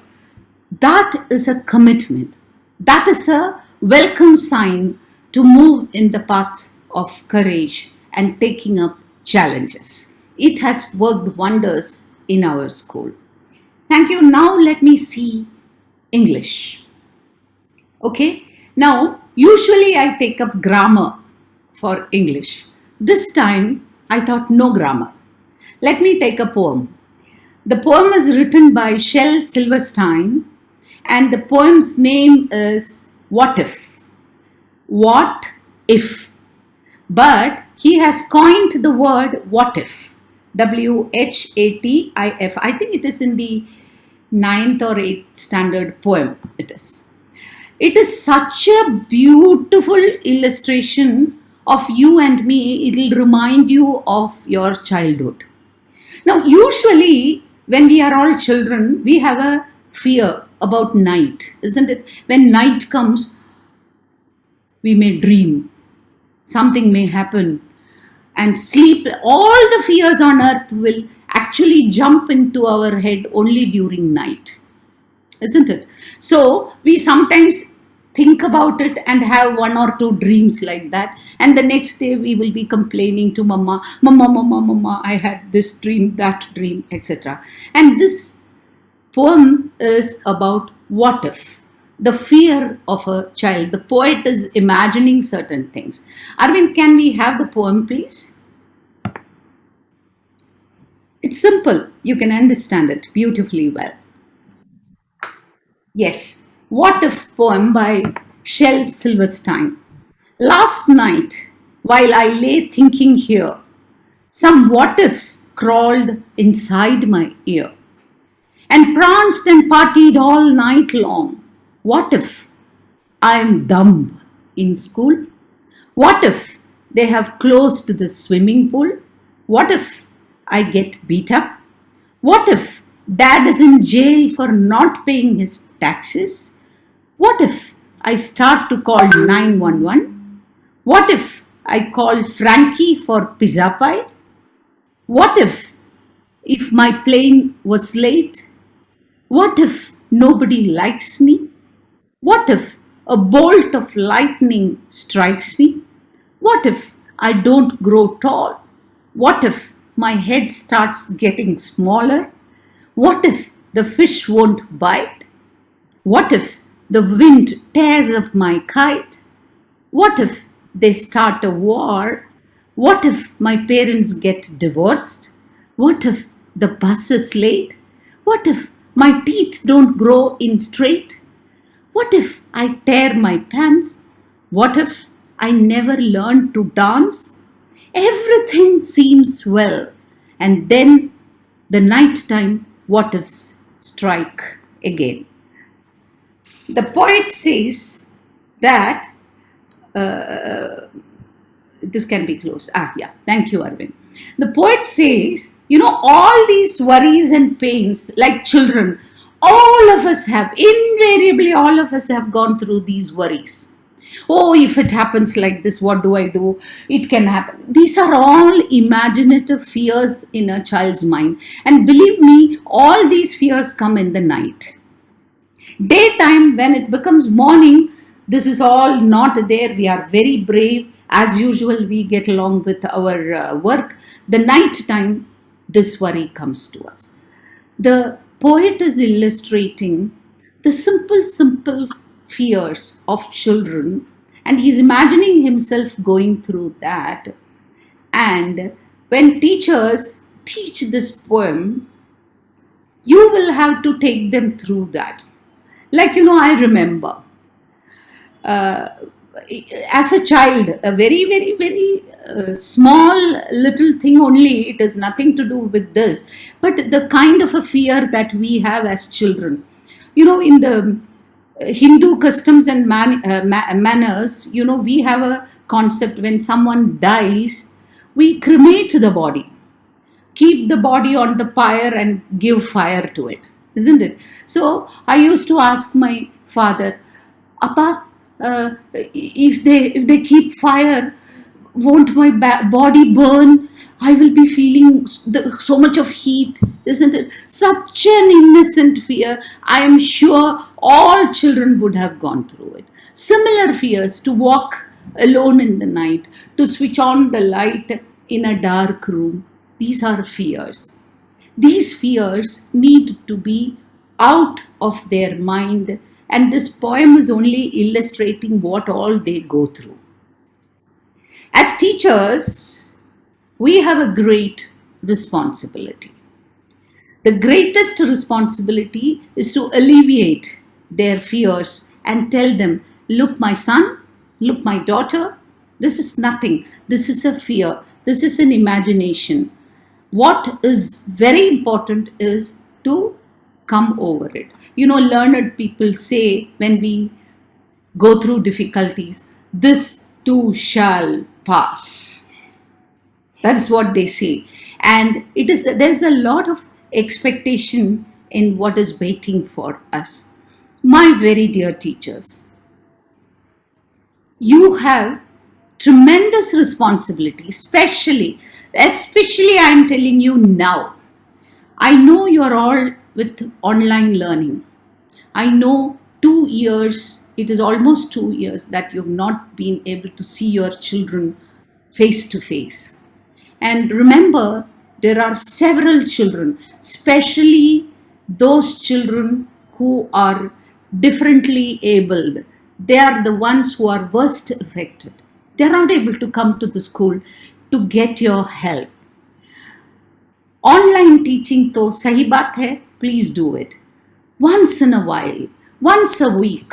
That is a commitment. That is a welcome sign to move in the path of courage and taking up challenges. It has worked wonders in our school. Thank you. Now let me see English. Okay. Now, usually I take up grammar for English. This time I thought no grammar. Let me take a poem. The poem is written by Shel Silverstein and the poem's name is What If? What if? But he has coined the word what if. WHATIF. I think it is in the 9th or 8th standard poem. It is such a beautiful illustration of you and me. It will remind you of your childhood. Now, usually when we are all children, we have a fear about night, isn't it? When night comes, we may dream. Something may happen. And sleep, all the fears on earth will actually jump into our head only during night, isn't it? So we sometimes think about it and have 1 or 2 dreams like that. And the next day we will be complaining to Mama, I had this dream, that dream, etc. And this poem is about what if. The fear of a child. The poet is imagining certain things. Arvind, can we have the poem, please? It's simple. You can understand it beautifully well. Yes. What If poem by Shel Silverstein. Last night, while I lay thinking here, some what ifs crawled inside my ear and pranced and partied all night long. What if I am dumb in school? What if they have closed the swimming pool? What if I get beat up? What if dad is in jail for not paying his taxes? What if I start to call 911? What if I call Frankie for pizza pie? What if my plane was late? What if nobody likes me? What if a bolt of lightning strikes me? What if I don't grow tall? What if my head starts getting smaller? What if the fish won't bite? What if the wind tears up my kite? What if they start a war? What if my parents get divorced? What if the bus is late? What if my teeth don't grow in straight? What if I tear my pants? What if I never learn to dance? Everything seems well, and then the night time what ifs strike again. The poet says that this can be closed. Yeah, thank you, Arvind. The poet says, all these worries and pains, like children, all of us have, invariably, all of us have gone through these worries. Oh, if it happens like this, what do I do? It can happen. These are all imaginative fears in a child's mind. And believe me, all these fears come in the night. Daytime, when it becomes morning, this is all not there. We are very brave. As usual, we get along with our work. The night time, this worry comes to us. The poet is illustrating the simple fears of children, and he's imagining himself going through that. And when teachers teach this poem, you will have to take them through that. Like, I remember as a child, a very, very, very small little thing only, it has nothing to do with this, but the kind of a fear that we have as children. In the Hindu customs and manners, we have a concept: when someone dies, we cremate the body, keep the body on the pyre and give fire to it, isn't it? So I used to ask my father, Appa, if they keep fire, won't my body burn? I will be feeling so much of heat, isn't it? Such an innocent fear. I am sure all children would have gone through it. Similar fears: to walk alone in the night, to switch on the light in a dark room. These are fears. These fears need to be out of their mind, and this poem is only illustrating what all they go through. As teachers, we have a great responsibility. The greatest responsibility is to alleviate their fears and tell them, look, my son, look, my daughter, this is nothing. This is a fear. This is an imagination. What is very important is to come over it. Learned people say, when we go through difficulties, this too shall pass. That's what they say. And there's a lot of expectation in what is waiting for us. My very dear teachers, you have tremendous responsibility, especially I am telling you now. I know you are all with online learning. I know 2 years, it is almost 2 years that you've not been able to see your children face to face. And remember, there are several children, especially those children who are differently abled. They are the ones who are worst affected. They are not able to come to the school to get your help. Online teaching to sahi baat hai, please do it. Once in a while, once a week,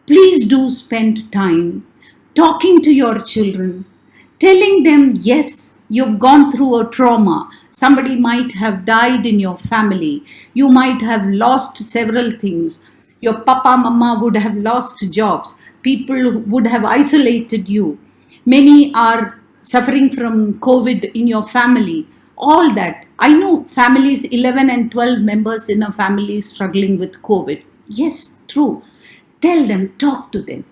please do spend time talking to your children, telling them, yes, you've gone through a trauma. Somebody might have died in your family. You might have lost several things. Your papa, mama would have lost jobs. People would have isolated you. Many are suffering from COVID in your family. All that. I know families, 11 and 12 members in a family struggling with COVID. Yes, true. Tell them, talk to them.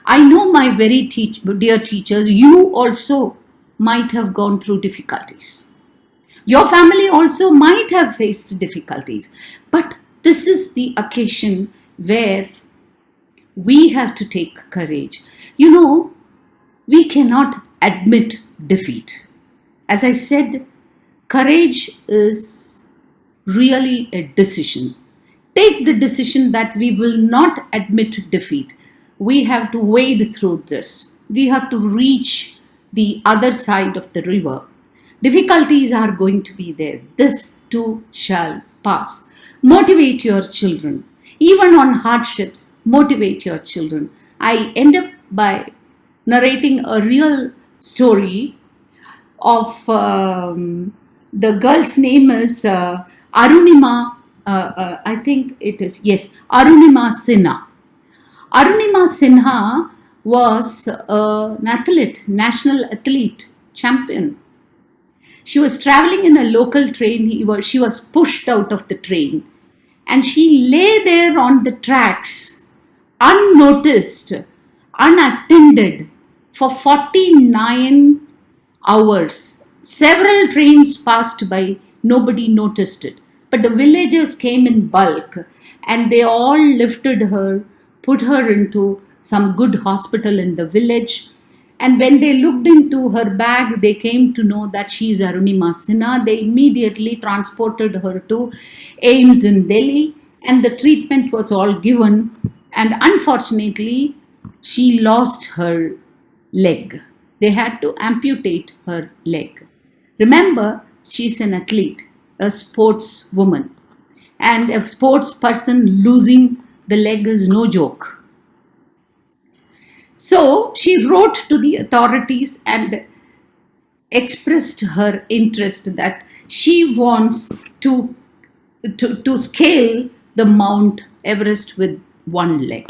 I know, my very dear teachers, you also might have gone through difficulties. Your family also might have faced difficulties. But this is the occasion where we have to take courage. We cannot admit defeat. As I said, courage is really a decision. Take the decision that we will not admit defeat. We have to wade through this. We have to reach the other side of the river. Difficulties are going to be there. This too shall pass. Motivate your children. Even on hardships, motivate your children. I end up by narrating a real story of the girl's name is Arunima, I think it is, yes, Arunima Sinha. Arunima Sinha was an athlete, national athlete, champion. She was traveling in a local train. She was pushed out of the train and she lay there on the tracks, unnoticed, unattended for 49 hours. Several trains passed by, nobody noticed it. But the villagers came in bulk and they all lifted her, put her into some good hospital in the village. And when they looked into her bag, they came to know that she is Arunima Sinha. They immediately transported her to AIIMS in Delhi and the treatment was all given. And unfortunately, she lost her leg. They had to amputate her leg. Remember, she's an athlete, a sportswoman. And a sports person losing the leg is no joke. So she wrote to the authorities and expressed her interest that she wants to scale the Mount Everest with one leg.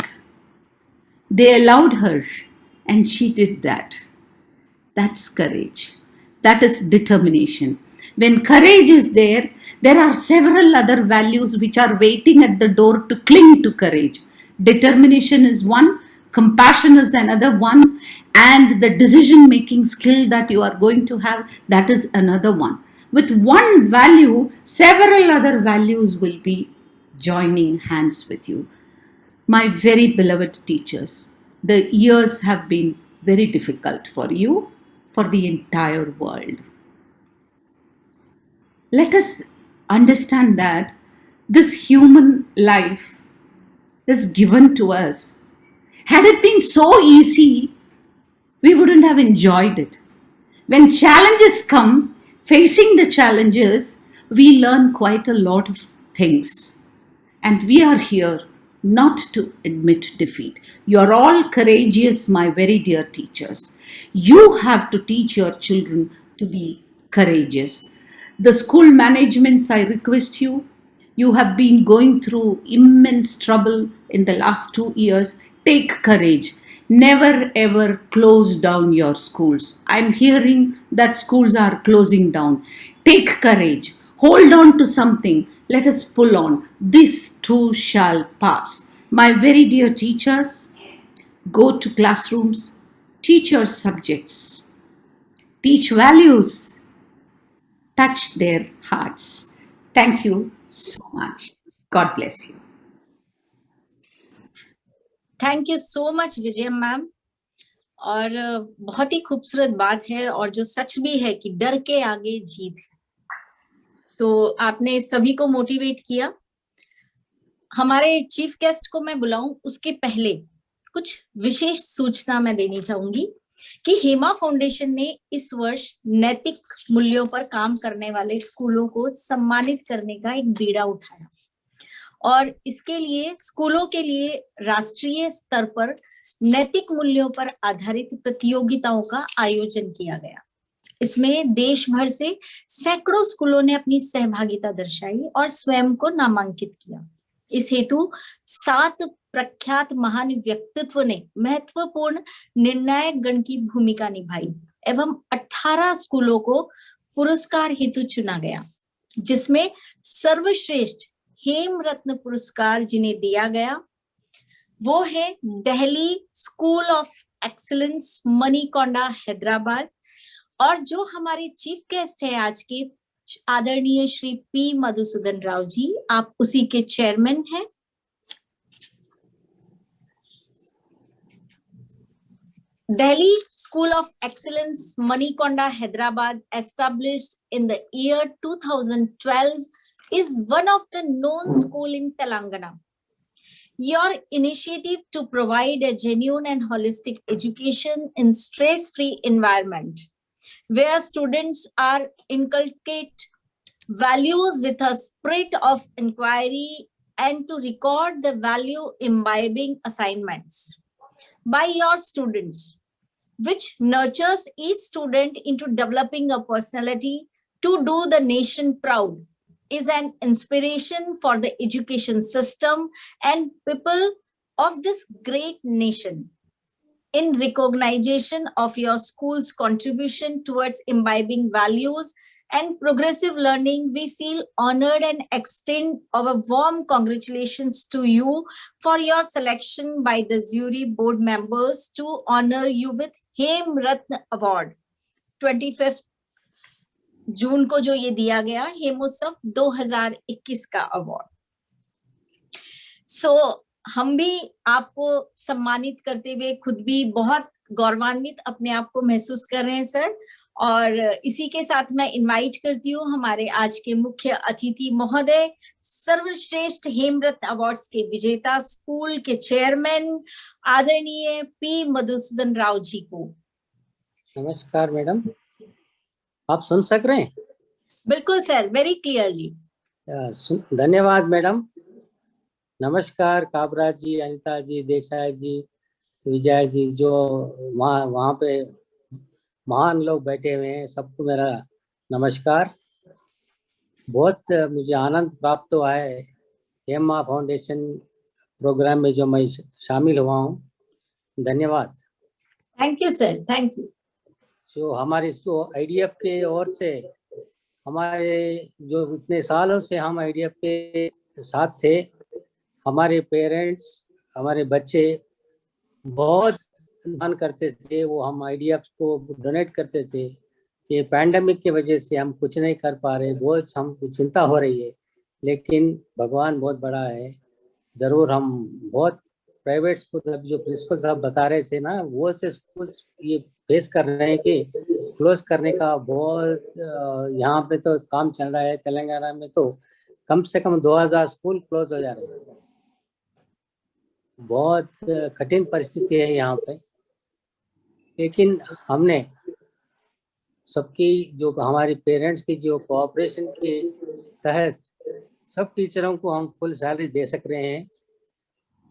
They allowed her and she did that. That's courage. That is determination. When courage is there, there are several other values which are waiting at the door to cling to courage. Determination is one, compassion is another one, and the decision-making skill that you are going to have, that is another one. With one value, several other values will be joining hands with you. My very beloved teachers, the years have been very difficult for you, for the entire world. Let us understand that this human life is given to us. Had it been so easy, we wouldn't have enjoyed it. When challenges come, facing the challenges, we learn quite a lot of things. And we are here not to admit defeat. You are all courageous, my very dear teachers. You have to teach your children to be courageous. The school managements, I request you, you have been going through immense trouble in the last 2 years. Take courage. Never ever close down your schools. I'm hearing that schools are closing down. Take courage. Hold on to something. Let us pull on. This too shall pass. My very dear teachers, go to classrooms. Teach your subjects. Teach values. Touch their hearts. Thank you so much. God bless you. Thank you so much Vijay ma'am. और बहुत ही खूबसूरत बात है और जो सच भी है कि डर के आगे जीत है। तो आपने सभी को मोटिवेट किया। हमारे चीफ गेस्ट को मैं बुलाऊं उसके पहले कुछ विशेष सूचना मैं देनी चाहूंगी कि हेमा फाउंडेशन ने इस वर्ष नैतिक मूल्यों पर काम करने वाले स्कूलों को सम्मानित करने का एक बीड़ा उठाया और इसके लिए स्कूलों के लिए राष्ट्रीय स्तर पर नैतिक मूल्यों पर आधारित प्रतियोगिताओं का आयोजन किया गया। इसमें देश भर से सैकड़ों स्कूलों ने अपनी सहभागिता दर्शाई और स्वयं को नामांकित किया। इस हेतु 7 प्रख्यात महान व्यक्तित्व ने महत्वपूर्ण निर्णायक गण की भूमिका निभाई एवं 18 स्कूलों को पुरस्कार हेतु चुना गया, जिसमें सर्वश्रेष्ठ हेम रत्न पुरस्कार जिन्हें दिया गया वो है Delhi school of excellence Manikonda Hyderabad. और जो हमारे चीफ गेस्ट है आज के आदरणीय श्री पी मधुसूदन राव जी, आप उसी के चेयरमैन हैं। Delhi School of Excellence, Manikonda, Hyderabad, established in the year 2012, is one of the known school in Telangana. Your initiative to provide a genuine and holistic education in stress-free environment, where students are inculcate values with a spirit of inquiry and to record the value imbibing assignments by your students, which nurtures each student into developing a personality to do the nation proud, is an inspiration for the education system and people of this great nation. In recognition of your school's contribution towards imbibing values and progressive learning, we feel honored and extend our warm congratulations to you for your selection by the jury board members to honor you with Hem Ratna Award. 25 जून को जो ये दिया गया हेमोत्सव 2021 का award. हम भी आपको सम्मानित करते हुए खुद भी बहुत गौरवान्वित अपने आप को महसूस कर रहे हैं सर। और इसी के साथ मैं इनवाइट करती हूँ हमारे आज के मुख्य अतिथि महोदय, सर्वश्रेष्ठ हेमरत्न अवार्ड्स के विजेता, स्कूल के चेयरमैन आदरणीय पी मधुसूदन राव जी को। नमस्कार मैडम, आप सुन सक रहे हैं? बिल्कुल सर, वेरी क्लियरली। धन्यवाद मैडम। नमस्कार काबरा जी, अनिता जी, देसाई जी, विजय जी, जो वहाँ पे महान लोग बैठे हुए हैं, सबको मेरा नमस्कार। बहुत मुझे आनंद प्राप्त हुआ है हेमा फाउंडेशन प्रोग्राम में जो मैं शामिल हुआ हूँ। धन्यवाद। Thank you sir, thank you. जो हमारे IDF के ओर से हमारे जो इतने सालों से हम IDF के साथ थे, हमारे पेरेंट्स, हमारे बच्चे बहुत दान करते थे, वो हम IDF को डोनेट करते थे। ये पैंडेमिक की वजह से हम कुछ नहीं कर पा रहे, बहुत हमको चिंता हो रही है, लेकिन भगवान बहुत बड़ा है। ज़रूर हम बहुत प्राइवेट स्कूल, जो प्रिंसिपल साहब बता रहे थे ना, वो से स्कूल ये फेस कर रहे हैं कि क्लोज करने का बहुत यहाँ पे तो काम चल रहा है। तेलंगाना में तो कम से कम 2000 स्कूल क्लोज हो जा रहे हैं। बहुत कठिन परिस्थिति है यहाँ पे, लेकिन हमने सबकी जो हमारी पेरेंट्स की जो कोऑपरेशन के तहत सब टीचरों को हम फुल सैलरी दे सक रहे हैं।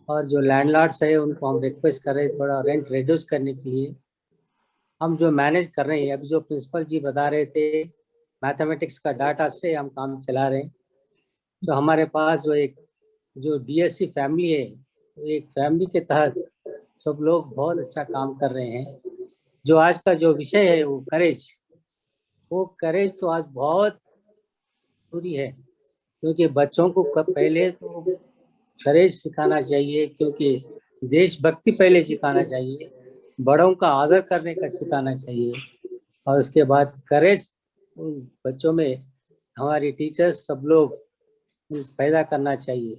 और जो लैंडलॉर्ड्स है उनको हम रिक्वेस्ट कर रहे हैं थोड़ा रेंट रिड्यूस करने के लिए। हम जो मैनेज कर रहे हैं, अभी जो प्रिंसिपल जी बता रहे थे, मैथमेटिक्स का डाटा से हम काम चला रहे हैं। तो हमारे पास जो DSC फैमिली है, एक फैमिली के तहत सब लोग बहुत अच्छा काम कर रहे हैं। जो आज का जो विषय है वो करेज तो आज बहुत जरूरी है, क्योंकि बच्चों को पहले तो करेज सिखाना चाहिए, क्योंकि देशभक्ति पहले सिखाना चाहिए, बड़ों का आदर करने का सिखाना चाहिए, और उसके बाद करेज बच्चों में हमारी टीचर्स सब लोग पैदा करना चाहिए।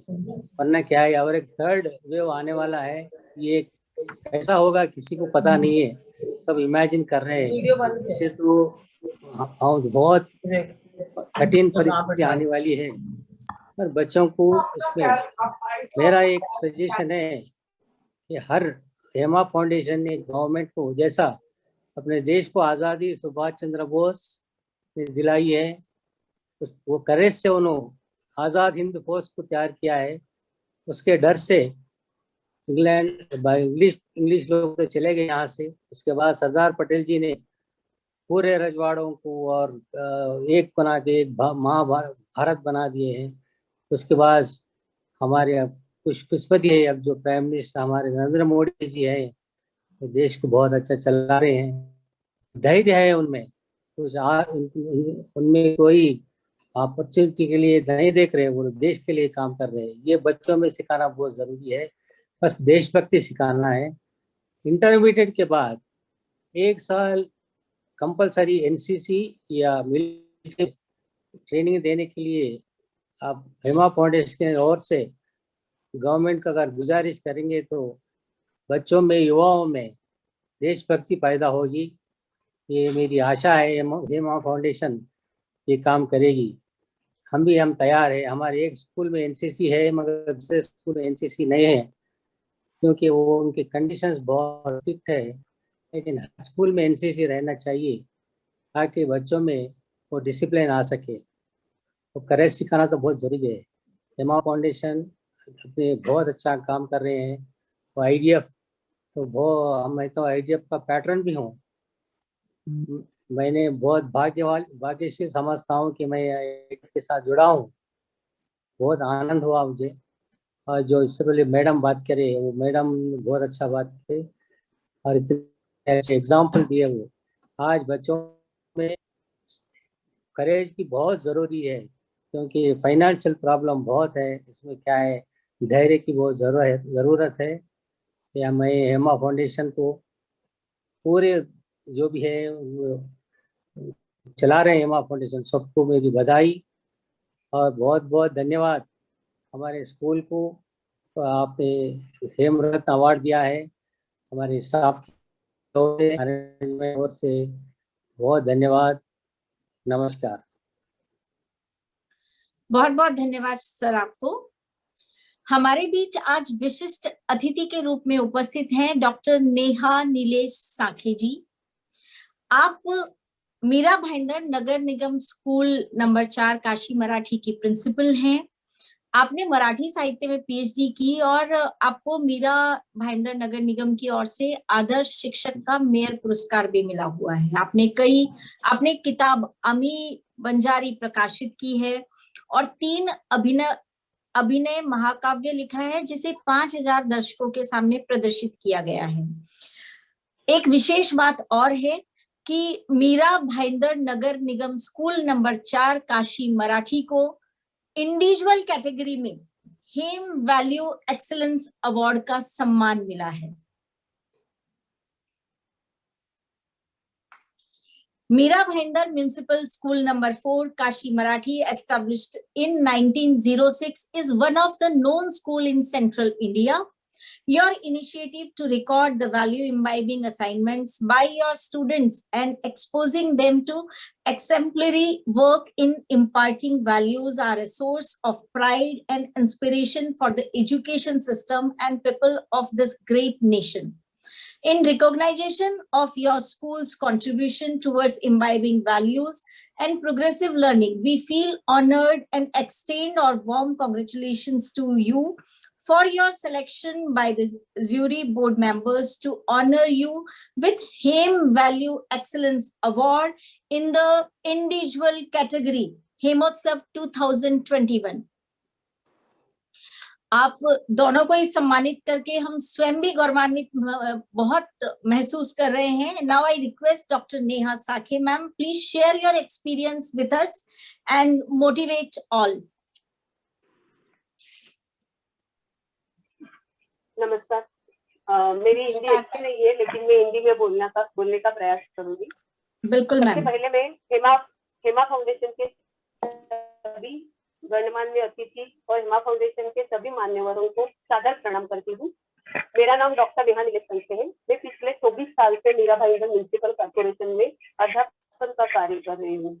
वरना क्या है, और एक थर्ड वेव आने वाला है, ये कैसा होगा किसी को पता नहीं है, सब इमेजिन कर रहे हैं। इससे तो बहुत कठिन परिस्थिति आने वाली है। पर बच्चों को इसमें मेरा एक सजेशन है कि हर हेमा फाउंडेशन ने गवर्नमेंट को, जैसा अपने देश को आज़ादी सुभाष चंद्र बोस ने दिलाई है, वो करेज से उन्होंने आज़ाद हिंद फौज को तैयार किया है। उसके डर से इंग्लिश लोग तो चले गए यहाँ से। उसके बाद सरदार पटेल जी ने पूरे रजवाड़ों को और एक बना के एक महाभारत बना दिए हैं। उसके बाद हमारे पुष्पति है, अब जो प्राइम मिनिस्टर हमारे नरेंद्र मोदी जी है, तो देश को बहुत अच्छा चला रहे हैं। धैर्य है उनमें, उनमें कोई अपॉर्चुनिटी के लिए नहीं देख रहे, वो देश के लिए काम कर रहे हैं। ये बच्चों में सिखाना बहुत जरूरी है, बस देशभक्ति सिखाना है। इंटरमीडिएट के बाद 1 साल कंपलसरी NCC या मिलिट्री ट्रेनिंग देने के लिए आप हेमा फाउंडेशन की ओर से गवर्नमेंट का अगर गुजारिश करेंगे तो बच्चों में, युवाओं में देशभक्ति पैदा होगी। ये मेरी आशा है। हेमा फाउंडेशन ये काम करेगी। हम तैयार है। हमारे एक स्कूल में एनसीसी है मगर दूसरे स्कूल में एनसीसी नहीं है, क्योंकि वो उनके कंडीशंस बहुत स्ट्रिक्ट है। लेकिन स्कूल में एनसीसी रहना चाहिए ताकि बच्चों में वो डिसिप्लिन आ सके। तो करेज सिखाना तो बहुत जरूरी है। हेमा फाउंडेशन अपने बहुत अच्छा काम कर रहे हैं। तो आईडीएफ तो मैं तो आईडीएफ का पैटर्न भी हूँ। मैंने बहुत भाग्यशील समझता हूँ कि मैं आईडीएफ के साथ जुड़ा हूँ। बहुत आनंद हुआ मुझे। और जो इससे पहले मैडम बात करे, वो मैडम बहुत अच्छा बात करे और इतने अच्छे एग्जाम्पल दिए। वो आज बच्चों में करेज की बहुत ज़रूरी है, क्योंकि फाइनेंशियल प्रॉब्लम बहुत है। इसमें क्या है, धैर्य की बहुत ज़रूरत है। या मैं हेमा फाउंडेशन को पूरे जो भी है चला रहे हैं, हेमा फाउंडेशन, सबको मेरी बधाई और बहुत बहुत धन्यवाद। हमारे स्कूल को तो आपने हेम रत्न अवार्ड दिया है। हमारे स्टाफ की ओर से बहुत धन्यवाद। नमस्कार। बहुत बहुत धन्यवाद सर आपको। हमारे बीच आज विशिष्ट अतिथि के रूप में उपस्थित हैं डॉक्टर नेहा नीलेश साखे जी। आप मीरा भाईंदर नगर निगम स्कूल नंबर 4 काशी मराठी की प्रिंसिपल हैं। आपने मराठी साहित्य में पीएचडी की और आपको मीरा भाईंदर नगर निगम की ओर से आदर्श शिक्षक का मेयर पुरस्कार भी मिला हुआ है। आपने किताब अमी बंजारी प्रकाशित की है और 3 अभिनय महाकाव्य लिखा है, जिसे 5000 दर्शकों के सामने प्रदर्शित किया गया है। एक विशेष बात और है कि मीरा भाईंदर नगर निगम स्कूल नंबर 4 काशी मराठी को इंडिविजुअल कैटेगरी में हेम वैल्यू एक्सीलेंस अवार्ड का सम्मान मिला है। Meera Bhayandar Municipal School number 4 Kashi Marathi, established in 1906, is one of the known school in central India. Your initiative to record the value imbibing assignments by your students and exposing them to exemplary work in imparting values are a source of pride and inspiration for the education system and people of this great nation. In recognition of your school's contribution towards imbibing values and progressive learning, we feel honored and extend our warm congratulations to you for your selection by the jury board members to honor you with Hem Value Excellence Award in the individual category, Hemotsav 2021. आप दोनों को ही सम्मानित करके हम स्वयं भी गौरवान्वित बहुत महसूस कर रहे हैं। Now I request doctor Neha Sakhe ma'am, please share your experience with us and motivate all. नमस्कार। मेरी हिंदी अच्छी नहीं है, लेकिन मैं हिंदी में बोलने का प्रयास करूंगी। बिल्कुल मैम। सबसे पहले मैं हेमा फाउंडेशन के सभी गणमान्य अतिथि और हेमा फाउंडेशन के सभी मान्यवरों को सादर प्रणाम करती हूँ। मेरा नाम डॉक्टर नेहा नीलेश साखे है। मैं पिछले 24 साल से मीरा भाईंदर म्युनिसिपल कॉर्पोरेशन में अध्यापन का कार्य कर रही हूँ।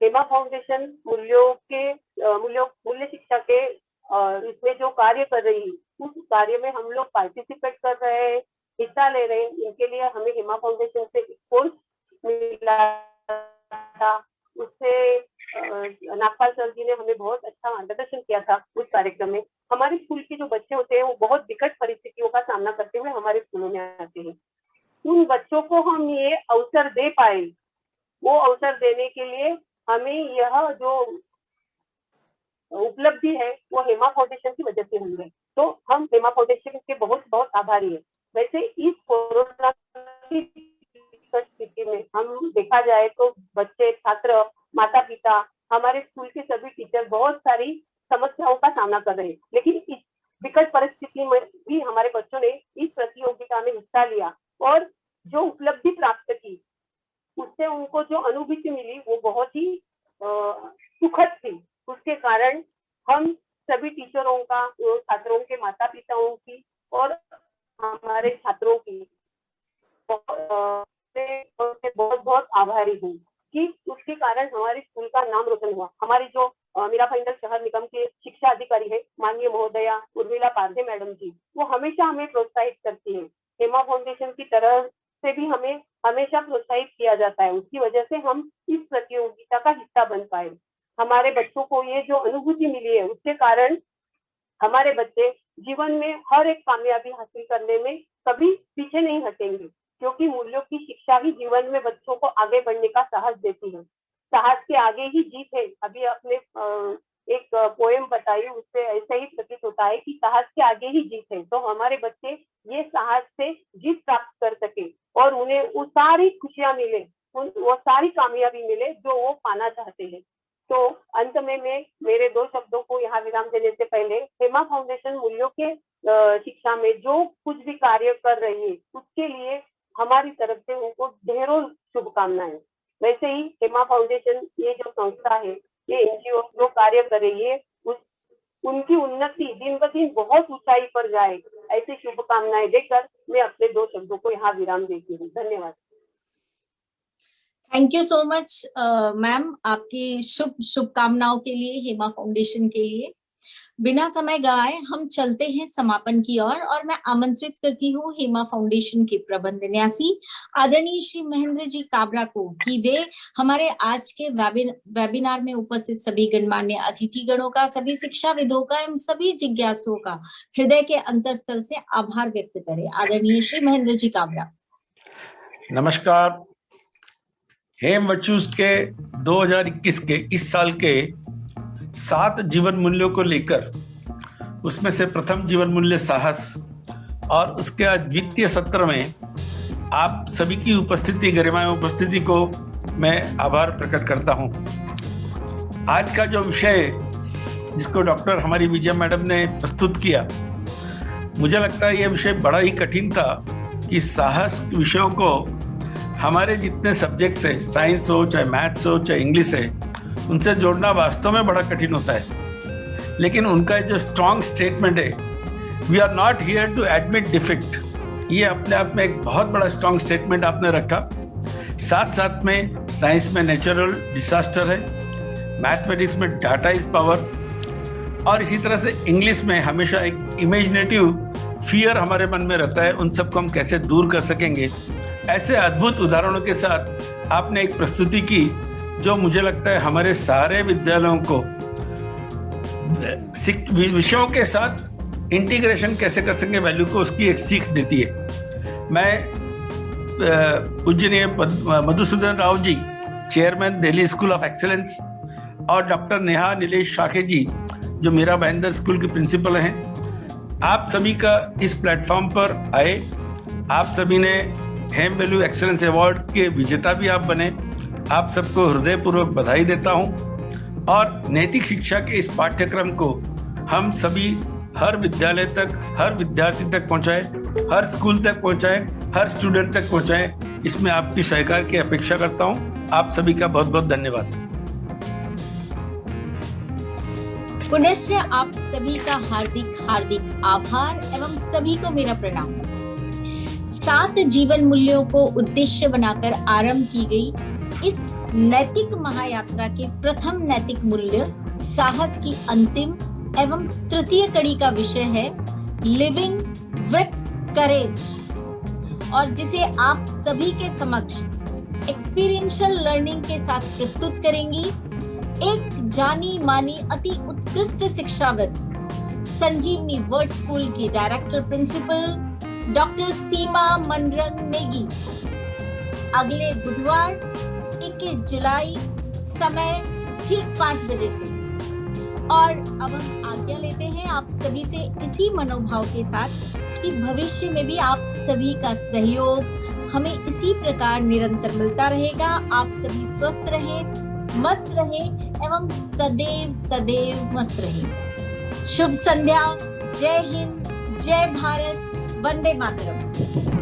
हेमा फाउंडेशन मूल्य शिक्षा के इसमें जो कार्य कर रही है, उस कार्य में हम लोग पार्टिसिपेट कर रहे हैं, हिस्सा ले रहे हैं। इनके लिए हमें हेमा फाउंडेशन से कोर्स मिला था। उससे नागपाल सर जी ने हमें बहुत अच्छा मार्गदर्शन किया था। उस कार्यक्रम में हमारे स्कूल के जो बच्चे होते हैं वो बहुत विकट परिस्थितियों का सामना करते हुए हमारे स्कूलों में आते हैं। उन बच्चों को हम ये अवसर दे पाए, वो अवसर देने के लिए हमें यह जो उपलब्धि है वो हेमा फाउंडेशन की वजह से हुई है। तो हम हेमा फाउंडेशन के बहुत बहुत आभारी है। वैसे इस कोरोना की स्थिति में हम देखा जाए तो बच्चे, छात्र, माता पिता, हमारे स्कूल के सभी टीचर बहुत सारी समस्याओं का सामना कर रहे हैं, लेकिन इस विकट परिस्थिति में भी हमारे बच्चों ने इस प्रतियोगिता में हिस्सा लिया और जो उपलब्धि प्राप्त की, उससे उनको जो अनुभूति मिली वो बहुत ही सुखद थी। उसके कारण हम सभी टीचरों का, छात्रों के माता पिताओं की और हमारे छात्रों की बहुत बहुत आभारी हूँ कि उसके कारण हमारे स्कूल का नाम रोशन हुआ। हमारी जो मीरा भाईंदर शहर निगम के शिक्षा अधिकारी है माननीय महोदया उर्मिला पारधे मैडम जी, वो हमेशा हमें प्रोत्साहित करती है। हेमा फाउंडेशन की तरफ से भी हमें हमेशा प्रोत्साहित किया जाता है। उसकी वजह से हम इस प्रतियोगिता का हिस्सा बन पाए। हमारे बच्चों को ये जो अनुभूति मिली है उसके कारण हमारे बच्चे जीवन में हर एक कामयाबी हासिल करने में कभी पीछे नहीं हटेंगे, क्योंकि मूल्यों की शिक्षा ही जीवन में बच्चों को आगे बढ़ने का साहस देती है। साहस के आगे ही जीत है। अभी आपने एक पोएम बताई, उससे ऐसा ही प्रतीत होता है कि साहस के आगे ही जीत है। तो हमारे बच्चे ये साहस से जीत प्राप्त कर सके और उन्हें वो सारी खुशियां मिले, वो सारी कामयाबी मिले जो वो पाना चाहते हैं। तो अंत में मैं मेरे 2 शब्दों को यहाँ विराम देने से पहले हेमा फाउंडेशन मूल्यों के शिक्षा में जो कुछ भी कार्य कर रही है उसके लिए हमारी तरफ से उनको ढेरों शुभकामनाएं। वैसे ही हेमा फाउंडेशन ये जो संस्था है, ये एनजीओ जो कार्य कर रही है, उनकी उन्नति दिन ब दिन बहुत ऊंचाई पर जाए, ऐसी शुभकामनाएं देकर मैं अपने 2 शब्दों को यहाँ विराम देती हूँ। धन्यवाद। Thank you so much ma'am, आपकी शुभकामनाओं के लिए, हेमा फाउंडेशन के लिए। बिना समय गवाए हम चलते हैं समापन की ओर और मैं आमंत्रित करती हूँ हेमा फाउंडेशन के प्रबंध न्यासी आदरणीय श्री महेंद्र जी काबरा को कि वे हमारे आज के वेबिनार में उपस्थित सभी गणमान्य अतिथिगणों का, सभी शिक्षाविदों का एवं सभी जिज्ञासुओं का हृदय के अंतःस्थल से आभार व्यक्त करें। आदरणीय श्री महेंद्र जी काबरा। नमस्कार। हेम वर्चूज के 2021 के इस साल के 7 जीवन मूल्यों को लेकर, उसमें से प्रथम जीवन मूल्य साहस, और उसके द्वितीय सत्र में आप सभी की उपस्थिति, गरिमामय उपस्थिति को मैं आभार प्रकट करता हूं। आज का जो विषय जिसको डॉक्टर हमारी विजय मैडम ने प्रस्तुत किया, मुझे लगता है यह विषय बड़ा ही कठिन था कि साहस विषयों को हमारे जितने सब्जेक्ट्स है, साइंस हो चाहे मैथ्स हो चाहे इंग्लिश है, उनसे जोड़ना वास्तव में बड़ा कठिन होता है। लेकिन उनका जो स्ट्रॉन्ग स्टेटमेंट है, we are not here to admit defect, ये अपने आप में एक बहुत बड़ा स्ट्रॉन्ग स्टेटमेंट आपने रखा। साथ साथ में साइंस में नेचुरल डिजास्टर है, मैथमेटिक्स में डाटा इज पावर, और इसी तरह से इंग्लिश में हमेशा एक इमेजिनेटिव फियर हमारे मन में रहता है, उन सबको हम कैसे दूर कर सकेंगे। ऐसे अद्भुत उदाहरणों के साथ आपने एक प्रस्तुति की जो मुझे लगता है हमारे सारे विद्यालयों को विषयों के साथ इंटीग्रेशन कैसे कर सकेंगे, वैल्यू को, उसकी एक सीख देती है। मैं पूजनीय Madhusudan Rao ji, chairman Delhi school of excellence, और डॉक्टर नेहा नीलेश शाखे जी जो मीरा भाईंदर स्कूल के प्रिंसिपल हैं, आप सभी का इस प्लेटफॉर्म पर आए। आप सभी ने हेम वैल्यू एक्सीलेंस अवार्ड के विजेता भी आप बने। आप सबको हृदयपूर्वक बधाई देता हूं। और नैतिक शिक्षा के इस पाठ्यक्रम को हम सभी हर विद्यालय तक, हर विद्यार्थी तक पहुंचाएं, हर स्कूल तक पहुंचाएं, हर स्टूडेंट तक पहुंचाएं, इसमें आपकी सहकार की अपेक्षा करता हूं। आप सभी का बहुत बहुत धन्यवाद। पुनश्च आप सभी का हार्दिक हार्दिक आभार एवं सभी को मेरा प्रणाम। 7 जीवन मूल्यों को उद्देश्य बनाकर आरंभ की गई इस नैतिक महायात्रा के प्रथम नैतिक मूल्य साहस की अंतिम एवं तृतीय कड़ी का विषय है लिविंग विथ करेज, और जिसे आप सभी के समक्ष एक्सपीरियंशियल लर्निंग के साथ प्रस्तुत करेंगी एक जानी मानी अति उत्कृष्ट शिक्षाविद, संजीवनी वर्ड स्कूल की डायरेक्टर प्रिंसिपल डॉक्टर सीमा मनरंग नेगी। अगले बुधवार 21 जुलाई समय ठीक 5 बजे से। और अब हम आज्ञा लेते हैं आप सभी से इसी मनोभाव के साथ कि भविष्य में भी आप सभी का सहयोग हमें इसी प्रकार निरंतर मिलता रहेगा। आप सभी स्वस्थ रहें, मस्त रहें एवं सदैव सदैव मस्त रहें। शुभ संध्या। जय हिंद, जय भारत, वंदे मातरम।